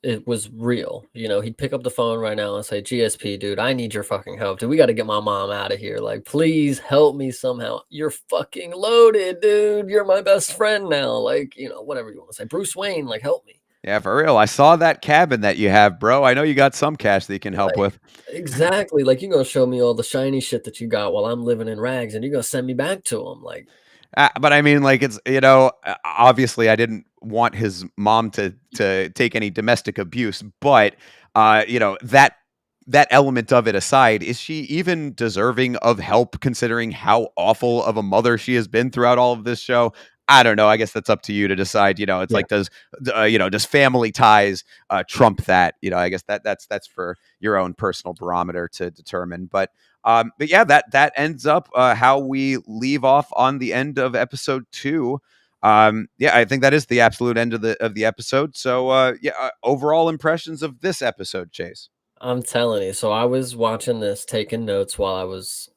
B: real, he'd pick up the phone right now and say, "GSP, dude, I need your fucking help. Dude, we got to get my mom out of here. Like, please help me somehow. You're fucking loaded, dude. You're my best friend now. Like, whatever you want to say. Bruce Wayne, like, help me."
A: Yeah, for real. I saw that cabin that you have, bro. I know you got some cash that you can help
B: Right.
A: with.
B: Exactly. Like, you're gonna show me all the shiny shit that you got while I'm living in rags, and you're gonna send me back to him. Like,
A: But I mean, like it's obviously I didn't want his mom to take any domestic abuse, but that element of it aside, is she even deserving of help considering how awful of a mother she has been throughout all of this show? I don't know. I guess that's up to you to decide. It's
B: yeah.
A: like does family ties trump that? I guess that's for your own personal barometer to determine. But yeah, that ends up how we leave off on the end of episode 2. Yeah, I think that is the absolute end of the episode. So yeah, overall impressions of this episode, Chase.
B: I'm telling you. So I was watching this, taking notes while I was,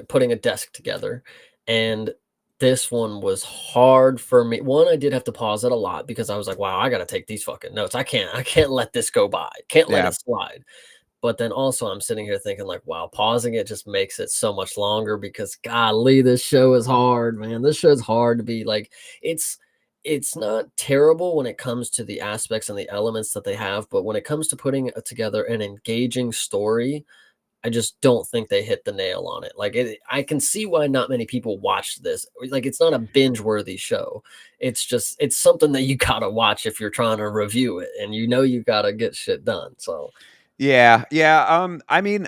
B: putting a desk together. And this one was hard for me. One, I did have to pause it a lot because I was like, wow, I gotta take these fucking notes. I can't let this go by. Can't let
A: Yeah,
B: it slide. But then also I'm sitting here thinking like, wow, pausing it just makes it so much longer because golly, this show is hard, man. This show is hard to be like it's it's not terrible when it comes to the aspects and the elements that they have, but when it comes to putting together an engaging story, I just don't think they hit the nail on it. Like I can see why not many people watched this. Like it's not a binge worthy show. It's something that you gotta watch if you're trying to review it, and you gotta get shit done. So
A: yeah, yeah. I mean,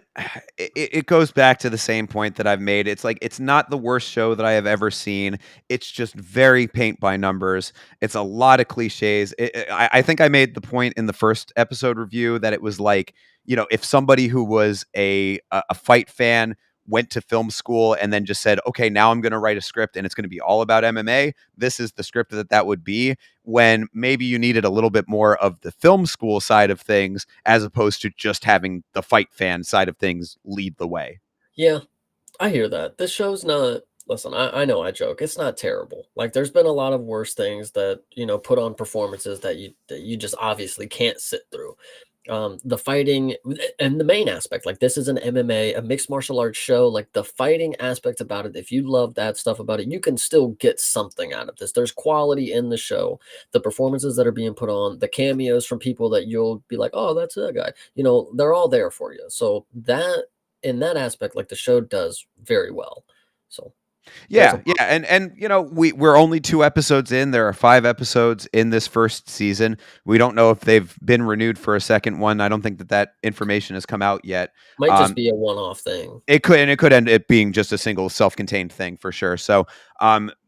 A: it goes back to the same point that I've made. It's like it's not the worst show that I have ever seen. It's just very paint by numbers. It's a lot of cliches. I think I made the point in the first episode review that it was like, if somebody who was a fight fan went to film school and then just said, okay, now I'm going to write a script and it's going to be all about MMA. This is the script that would be, when maybe you needed a little bit more of the film school side of things as opposed to just having the fight fan side of things lead the way.
B: yeah, I hear that. This show's not listen, I know I joke. It's not terrible. Like there's been a lot of worse things that, put on performances that you just obviously can't sit through. The fighting and the main aspect, like this is an MMA, a mixed martial arts show. Like the fighting aspect about it, if you love that stuff about it, you can still get something out of this. There's quality in the show. The performances that are being put on, the cameos from people that you'll be like, oh, that's that guy. They're all there for you. So that in that aspect, like the show does very well. So there's a
A: Yeah, yeah, and you know we're only 2 episodes in. There are 5 episodes in this first season. We don't know if they've been renewed for a second one. I don't think that information has come out yet.
B: might just
A: Um,
B: be a one-off thing.
A: it could end up being just a single self-contained thing for sure. So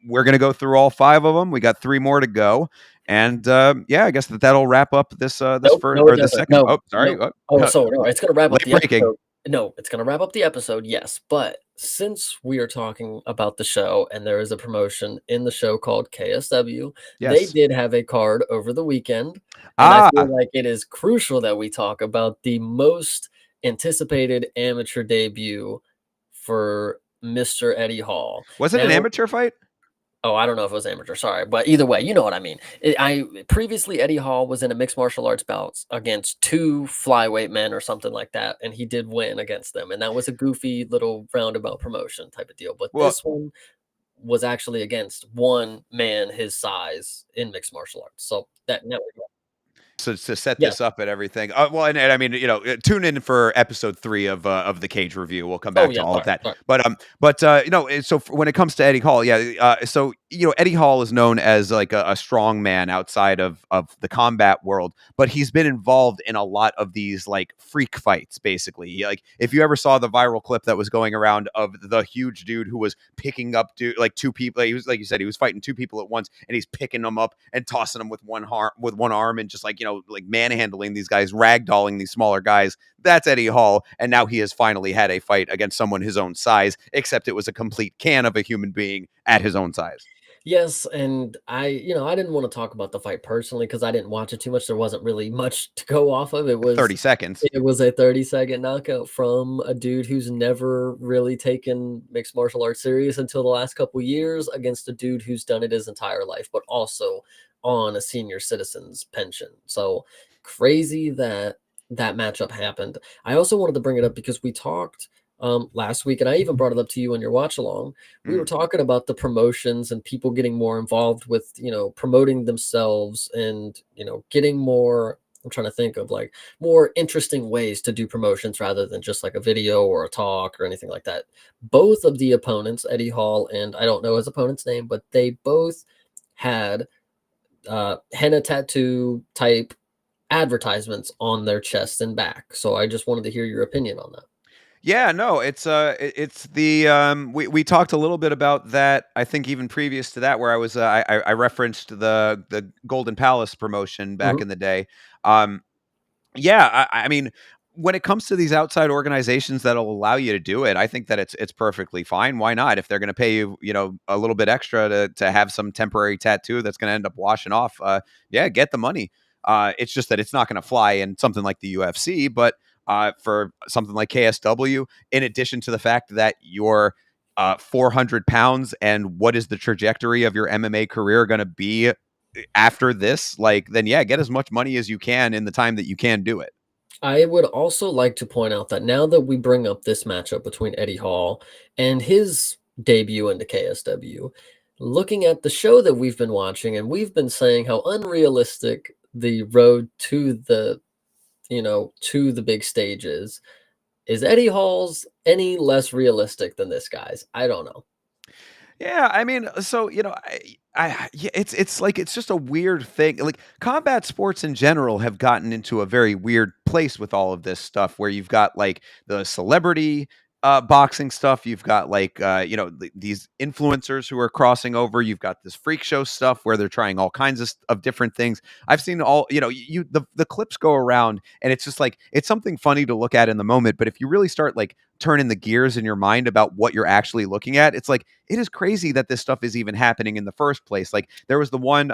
A: we're gonna go through all 5 of them. We got 3 more to go, and yeah, I guess that'll wrap up this
B: Nope,
A: first
B: no, it
A: or the
B: doesn't.
A: second.
B: No,
A: Oh, sorry.
B: nope.
A: Oh,
B: Oh, so no, it's gonna wrap up
A: late
B: the
A: breaking.
B: episode. No, it's gonna wrap up the episode, yes. But since we are talking about the show and there is a promotion in the show called KSW, they
A: Yes.
B: did have a card over the weekend, and I feel
A: Ah,
B: like it is crucial that we talk about the most anticipated amateur debut for Mr. Eddie Hall.
A: was it an
B: Now,
A: amateur fight?
B: oh, I don't know if it was amateur, sorry, but either way, you know what I mean. I previously Eddie Hall was in a mixed martial arts bouts against 2 flyweight men or something like that, and he did win against them, and that was a goofy little roundabout promotion type of deal. But
A: Well,
B: this one was actually against one man his size in mixed martial arts. So that network,
A: so to set
B: yes.
A: this up and everything. Well, and I mean, you know, tune in for episode 3 of the Cage review. We'll come
B: Oh
A: back to
B: yeah,
A: all of
B: sorry,
A: that.
B: sorry.
A: But you know, so when it comes to Eddie Hall, yeah. So you know, Eddie Hall is known as like a strong man outside of the combat world, but he's been involved in a lot of these like freak fights. Basically, like if you ever saw the viral clip that was going around of the huge dude who was picking up like 2 people, he was like you said, he was fighting 2 people at once, and he's picking them up and tossing them with one arm, and just like you know, like manhandling these guys, ragdolling these smaller guys. That's Eddie Hall, and now he has finally had a fight against someone his own size, except it was a complete can of a human being at his own size.
B: Yes, and I didn't want to talk about the fight personally because I didn't watch it too much. There wasn't really much to go off of.
A: 30 seconds.
B: It was a 30-second knockout from a dude who's never really taken mixed martial arts serious until the last couple years against a dude who's done it his entire life, but also on a senior citizen's pension. So crazy that that matchup happened. I also wanted to bring it up because we talked last week, and I even brought it up to you in your watch along. We were
A: Mm.
B: talking about the promotions and people getting more involved with, promoting themselves and, getting more. I'm trying to think of like more interesting ways to do promotions rather than just like a video or a talk or anything like that. Both of the opponents, Eddie Hall and I don't know his opponent's name, but they both had henna tattoo type advertisements on their chest and back. So I just wanted to hear your opinion on that.
A: Yeah, no, it's the we talked a little bit about that. I think even previous to that, where I was I referenced the Golden Palace promotion back
B: Mhm.
A: in the day. Um, yeah, I mean, when it comes to these outside organizations that'll allow you to do it, I think that it's perfectly fine. Why not? If they're going to pay you, you know, a little bit extra to have some temporary tattoo that's going to end up washing off, yeah, get the money. It's just that it's not going to fly in something like the UFC, but for something like KSW, in addition to the fact that you're 400 pounds, and what is the trajectory of your MMA career going to be after this, like, then yeah, get as much money as you can in the time that you can do it.
B: I would also like to point out that now that we bring up this matchup between Eddie Hall and his debut into KSW, looking at the show that we've been watching, and we've been saying how unrealistic the road to the big stages is. Eddie Hall's any less realistic than this guy's? I don't know.
A: Yeah, I mean, so you know, yeah, it's like it's just a weird thing. Like combat sports in general have gotten into a very weird place with all of this stuff, where you've got like the celebrity boxing stuff, you've got like you know these influencers who are crossing over, you've got this freak show stuff where they're trying all kinds of different things. I've seen all you know the clips go around, and it's just like it's something funny to look at in the moment, but if you really start like turning the gears in your mind about what you're actually looking at, it's like it is crazy that this stuff is even happening in the first place. Like there was the one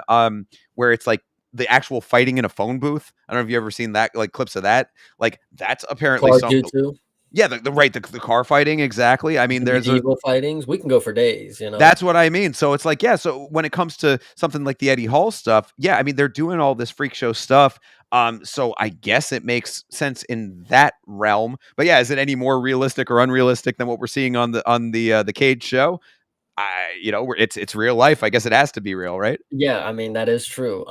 A: where it's like the actual fighting in a phone booth. I don't know if you ever seen that, like clips of that. Like that's apparently
B: Car
A: some
B: Jutsu,
A: yeah, the car fighting, exactly. I mean,
B: the
A: there's a
B: medieval fightings, we can go for days.
A: that's what I mean. So it's like, yeah. So when it comes to something like the Eddie Hall stuff, yeah, I mean, they're doing all this freak show stuff. So I guess it makes sense in that realm. But yeah, is it any more realistic or unrealistic than what we're seeing on the Cage show? it's real life. I guess it has to be real, right?
B: Yeah, I mean, that is true.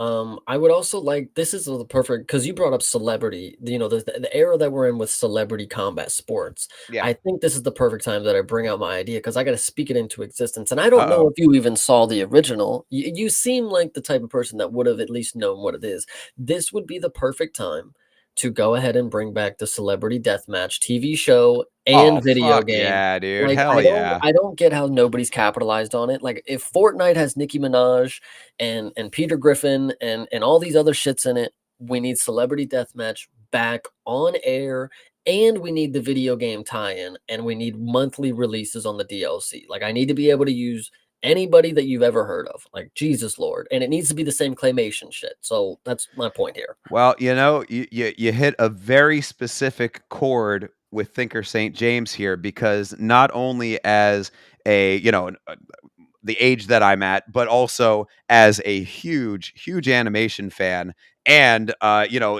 B: I would also like this is the perfect because you brought up celebrity, the era that we're in with celebrity combat sports.
A: Yeah.
B: I think this is the perfect time that I bring out my idea because I got to speak it into existence. And I don't know
A: Uh-oh.
B: if you even saw the original. You seem like the type of person that would have at least known what it is. This would be the perfect time to go ahead and bring back the Celebrity Deathmatch TV show
A: Oh,
B: and video
A: fuck
B: game.
A: yeah, dude.
B: Like,
A: Hell yeah.
B: I don't get how nobody's capitalized on it. Like, if Fortnite has Nicki Minaj and Peter Griffin and all these other shits in it, we need Celebrity Deathmatch back on air, and we need the video game tie-in, and we need monthly releases on the DLC. Like, I need to be able to use anybody that you've ever heard of. Like, Jesus Lord. And it needs to be the same claymation shit. So that's my point here.
A: Well, you hit a very specific chord with Thinker St. James here because not only as a, the age that I'm at, but also as a huge, huge animation fan and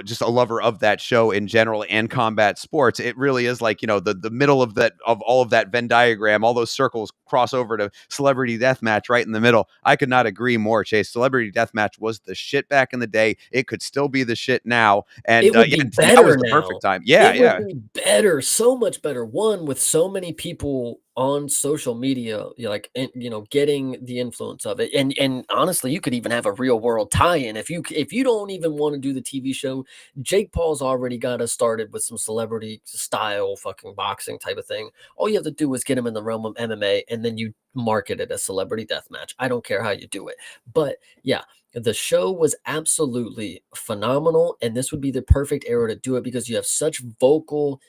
A: just a lover of that show in general and combat sports. It really is like, the middle of that of all of that Venn diagram, all those circles cross over to Celebrity Deathmatch right in the middle. I could not agree more, Chase. Celebrity Deathmatch was the shit back in the day. It could still be the shit now. And
B: It would
A: yeah,
B: be
A: that was
B: better
A: the perfect
B: now.
A: time. Yeah,
B: It would
A: yeah.
B: be better, so much better. One, with so many people on social media, getting the influence of it. And honestly, you could even have a real world tie-in. If you don't even want to do the TV show, Jake Paul's already got us started with some celebrity style fucking boxing type of thing. All you have to do is get him in the realm of MMA and then you market it as celebrity deathmatch. I don't care how you do it. But yeah, the show was absolutely phenomenal, and this would be the perfect era to do it because you have such vocal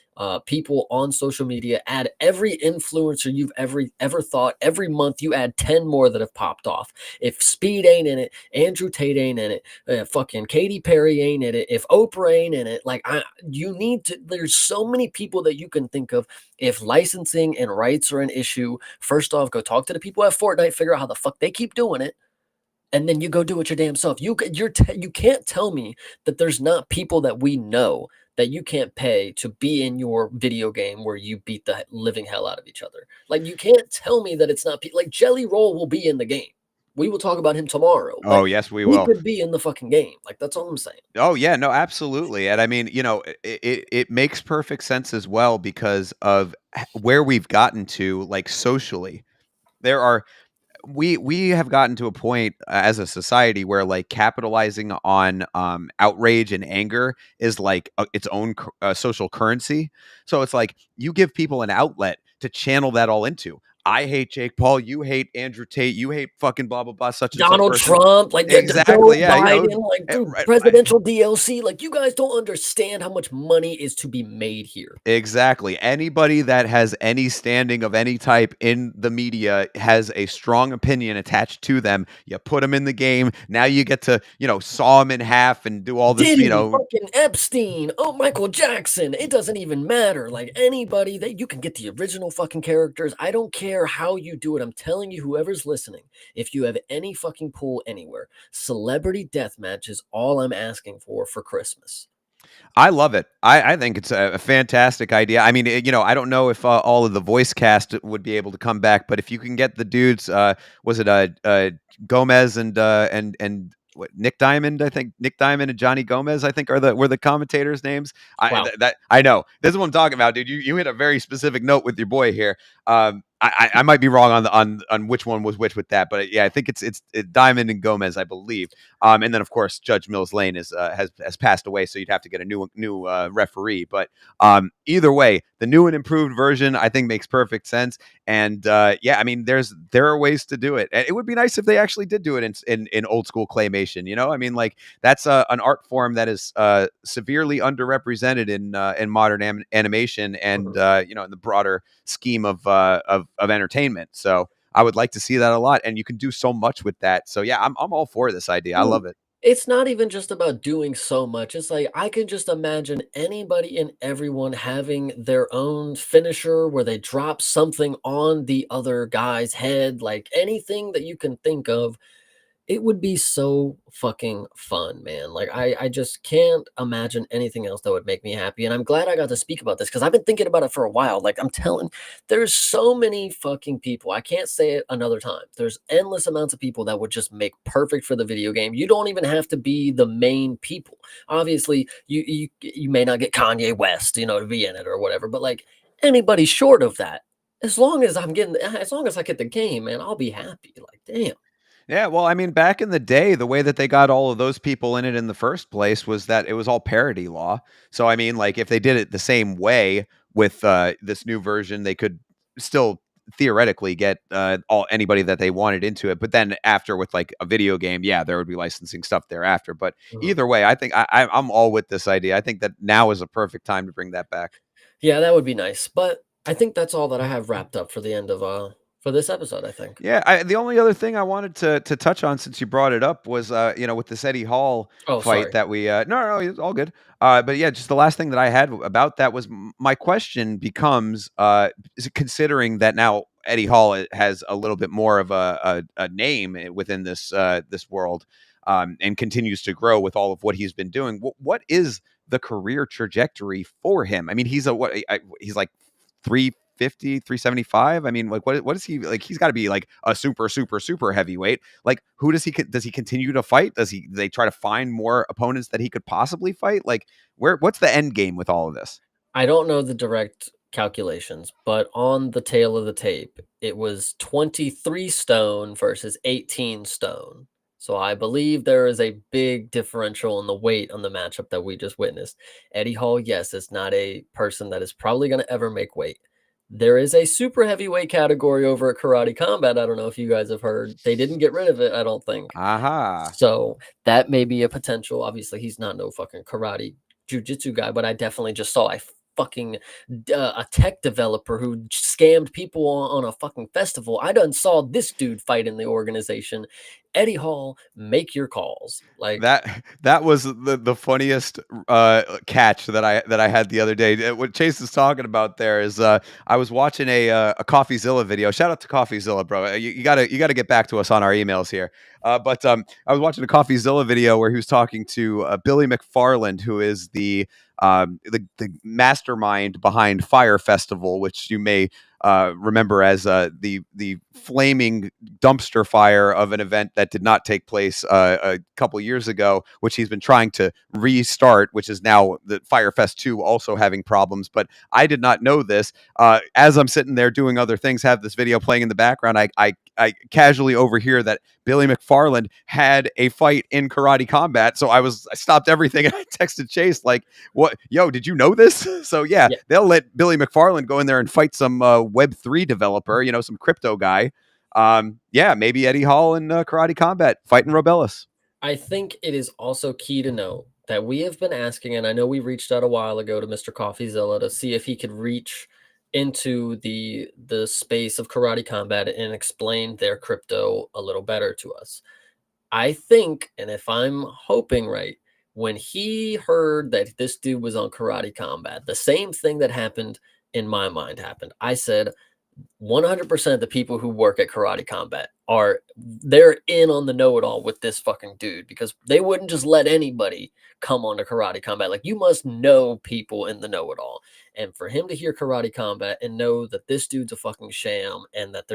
B: people on social media. Add every influencer you've ever thought. Every month, you add 10 more that have popped off. If Speed ain't in it, Andrew Tate ain't in it, fucking Katy Perry ain't in it, if Oprah ain't in it, you need to. There's so many people that you can think of. If licensing and rights are an issue, first off, go talk to the people at Fortnite, figure out how the fuck they keep doing it, and then you go do it your damn self. You can't tell me that there's not people that we know that you can't pay to be in your video game where you beat the living hell out of each other. Like, you can't tell me that it's not like Jelly Roll will be in the game. We will talk about him tomorrow, but
A: Oh, yes, we
B: he
A: will.
B: could be in the fucking game. Like, that's all I'm saying.
A: Oh yeah, no, absolutely. And I mean, it makes perfect sense as well because of where we've gotten to like socially. There are we have gotten to a point as a society where like capitalizing on outrage and anger is like its own social currency. So it's like you give people an outlet to channel that all into. I hate Jake Paul. You hate Andrew Tate. You hate fucking blah blah blah. Such and such
B: Donald
A: person.
B: Trump, like Joe
A: Exactly. Yeah.
B: Biden, like dude,
A: Right,
B: presidential DLC. Like, you guys don't understand how much money is to be made here.
A: exactly. Anybody that has any standing of any type in the media has a strong opinion attached to them. You put them in the game. Now you get to, saw them in half and do all this,
B: Diddy, fucking Epstein, oh, Michael Jackson. It doesn't even matter. Like, anybody that you can get the original fucking characters. I don't care how you do it. I'm telling you, whoever's listening, if you have any fucking pull anywhere, Celebrity Deathmatch is all I'm asking for Christmas.
A: I love it. I think it's a fantastic idea. I mean, I don't know if all of the voice cast would be able to come back, but if you can get the dudes, was it Gomez and what, Nick Diamond? I think Nick Diamond and Johnny Gomez, I think, were the commentators' names.
B: Wow.
A: That I know. This is what I'm talking about, dude. You hit a very specific note with your boy here. I might be wrong on which one was which with that, but yeah, I think it's Diamond and Gomez, I believe. And then of course Judge Mills Lane has passed away, so you'd have to get a new referee. But either way, the new and improved version I think makes perfect sense. And yeah, I mean there are ways to do it. And it would be nice if they actually did do it in old school claymation. I mean, like that's an art form that is severely underrepresented in modern animation and
B: Mhm.
A: in the broader scheme of entertainment. So I would like to see that a lot, and you can do so much with that. So yeah, I'm all for this idea. I
B: Dude,
A: love it.
B: it's not even just about doing so much. It's like I can just imagine anybody and everyone having their own finisher where they drop something on the other guy's head, like anything that you can think of. It would be so fucking fun, man. Like, I just can't imagine anything else that would make me happy, and I'm glad I got to speak about this because 'cause I've been thinking about it for a while. Like, I'm telling there's so many fucking people, I can't say it another time. There's endless amounts of people that would just make perfect for the video game. You don't even have to be the main people. Obviously, you may not get Kanye West, to be in it or whatever, but, like, anybody short of that, as long as I get the game, man, I'll be happy. Like, damn.
A: Yeah, well, I mean, back in the day, the way that they got all of those people in it in the first place was that it was all parody law. So, I mean, like, if they did it the same way with this new version, they could still theoretically get all anybody that they wanted into it. But then after with like a video game, yeah, there would be licensing stuff thereafter. But
B: Mhm.
A: either way, I think I'm all with this idea. I think that now is a perfect time to bring that back.
B: Yeah, that would be nice, but I think that's all that I have wrapped up for the end of, for this episode, I think.
A: Yeah, the only other thing I wanted to touch on since you brought it up was with this Eddie Hall
B: Oh,
A: fight
B: sorry.
A: that we no, it's all good. But yeah, just the last thing that I had about that was my question becomes is it considering that now Eddie Hall has a little bit more of a name within this world and continues to grow with all of what he's been doing. What is the career trajectory for him? I mean, he's like 350, 375. I mean, like what is he like? He's got to be like a super heavyweight. Like who does he continue to fight? Do they try to find more opponents that he could possibly fight? Like what's the end game with all of this?
B: I don't know the direct calculations, but on the tail of the tape, it was 23 stone versus 18 stone. So I believe there is a big differential in the weight on the matchup that we just witnessed. Eddie Hall, yes, is not a person that is probably going to ever make weight. There is a super heavyweight category over at Karate Combat. I don't know if you guys have heard. They didn't get rid of it, I don't think.
A: Aha.
B: So that may be a potential. Obviously, he's not no fucking karate jujitsu guy, but I definitely just saw a fucking a tech developer who scammed people on a fucking festival. I done saw this dude fight in the organization. Eddie Hall, make your calls. Like,
A: That was the funniest catch that I had the other day. What Chase is talking about there is I was watching a CoffeeZilla video. Shout out to CoffeeZilla, bro. You gotta get back to us on our emails here. But I was watching a CoffeeZilla video where he was talking to Billy McFarland, who is the mastermind behind Fire Festival, which you may remember as the flaming dumpster fire of an event that did not take place a couple years ago, which he's been trying to restart, which is now the Firefest 2 also having problems. But I did not know this. As I'm sitting there doing other things, have this video playing in the background, I casually overhear that Billy McFarland had a fight in Karate Combat. So I stopped everything and I texted Chase like, "What? Yo, did you know this?" So yeah,
B: yeah,
A: they'll let Billy McFarland go in there and fight some Web3 developer, some crypto guy. Yeah, maybe Eddie Hall in Karate Combat fighting Robellis.
B: I think it is also key to know that we have been asking, and I know we reached out a while ago to Mr. CoffeeZilla to see if he could reach into the space of Karate Combat and explain their crypto a little better to us. I think, and if I'm hoping right, when he heard that this dude was on Karate Combat, the same thing that happened in my mind happened. I said, 100% of the people who work at Karate Combat they're in on the know-it-all with this fucking dude because they wouldn't just let anybody come on to Karate Combat. Like, you must know people in the know-it-all. And for him to hear Karate Combat and know that this dude's a fucking sham and that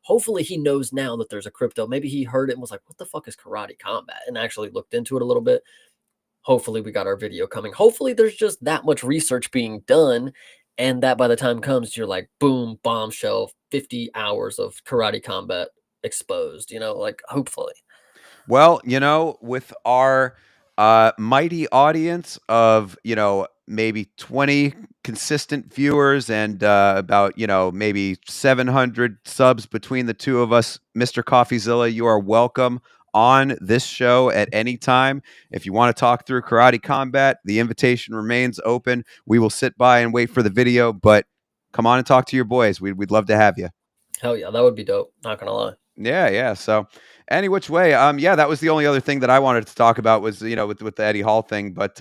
B: hopefully he knows now that there's a crypto. Maybe he heard it and was like, what the fuck is Karate Combat? And actually looked into it a little bit. Hopefully we got our video coming. Hopefully there's just that much research being done and that by the time comes you're like boom, bombshell, 50 hours of Karate Combat exposed, like hopefully.
A: Well, with our mighty audience of, maybe 20 consistent viewers and about, maybe 700 subs between the two of us, Mr. CoffeeZilla, you are welcome on this show at any time. If you want to talk through Karate Combat, the invitation remains open. We will sit by and wait for the video, but come on and talk to your boys. We'd love to have you.
B: Hell yeah, that would be dope. Not gonna lie.
A: Yeah, yeah. So, any which way, yeah, that was the only other thing that I wanted to talk about was with the Eddie Hall thing. But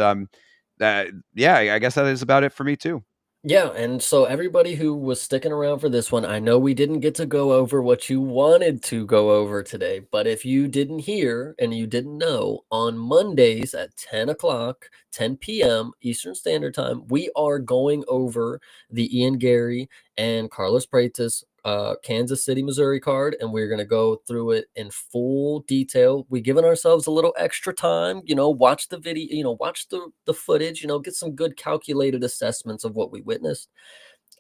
A: yeah, I guess that is about it for me too.
B: Yeah, and so everybody who was sticking around for this one, I know we didn't get to go over what you wanted to go over today, but if you didn't hear and you didn't know, on Mondays at 10 o'clock, 10 p.m. Eastern Standard Time, we are going over the Ian Gary and Carlos Freitas Kansas City, Missouri card, and we're going to go through it in full detail. We've given ourselves a little extra time, watch the video, watch the footage, get some good calculated assessments of what we witnessed.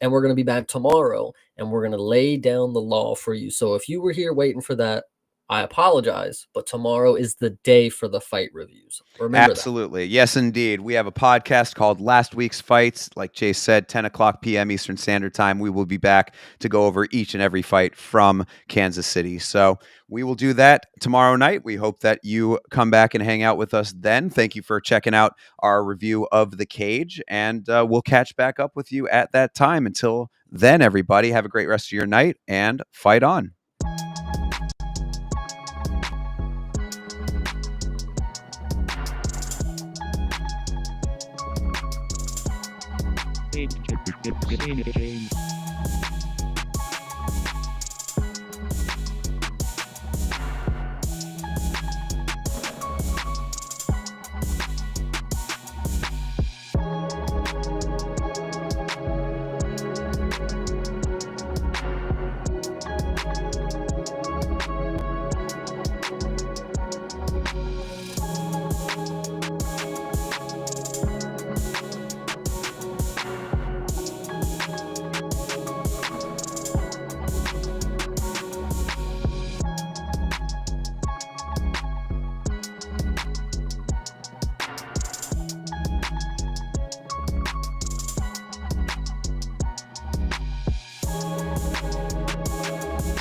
B: And we're going to be back tomorrow and we're going to lay down the law for you. So if you were here waiting for that, I apologize, but tomorrow is the day for the fight reviews. Remember that.
A: Absolutely. Yes, indeed. We have a podcast called Last Week's Fights. Like Jay said, 10 o'clock p.m. Eastern Standard Time. We will be back to go over each and every fight from Kansas City. So we will do that tomorrow night. We hope that you come back and hang out with us then. Thank you for checking out our review of The Cage, and we'll catch back up with you at that time. Until then, everybody, have a great rest of your night and fight on.
C: Change.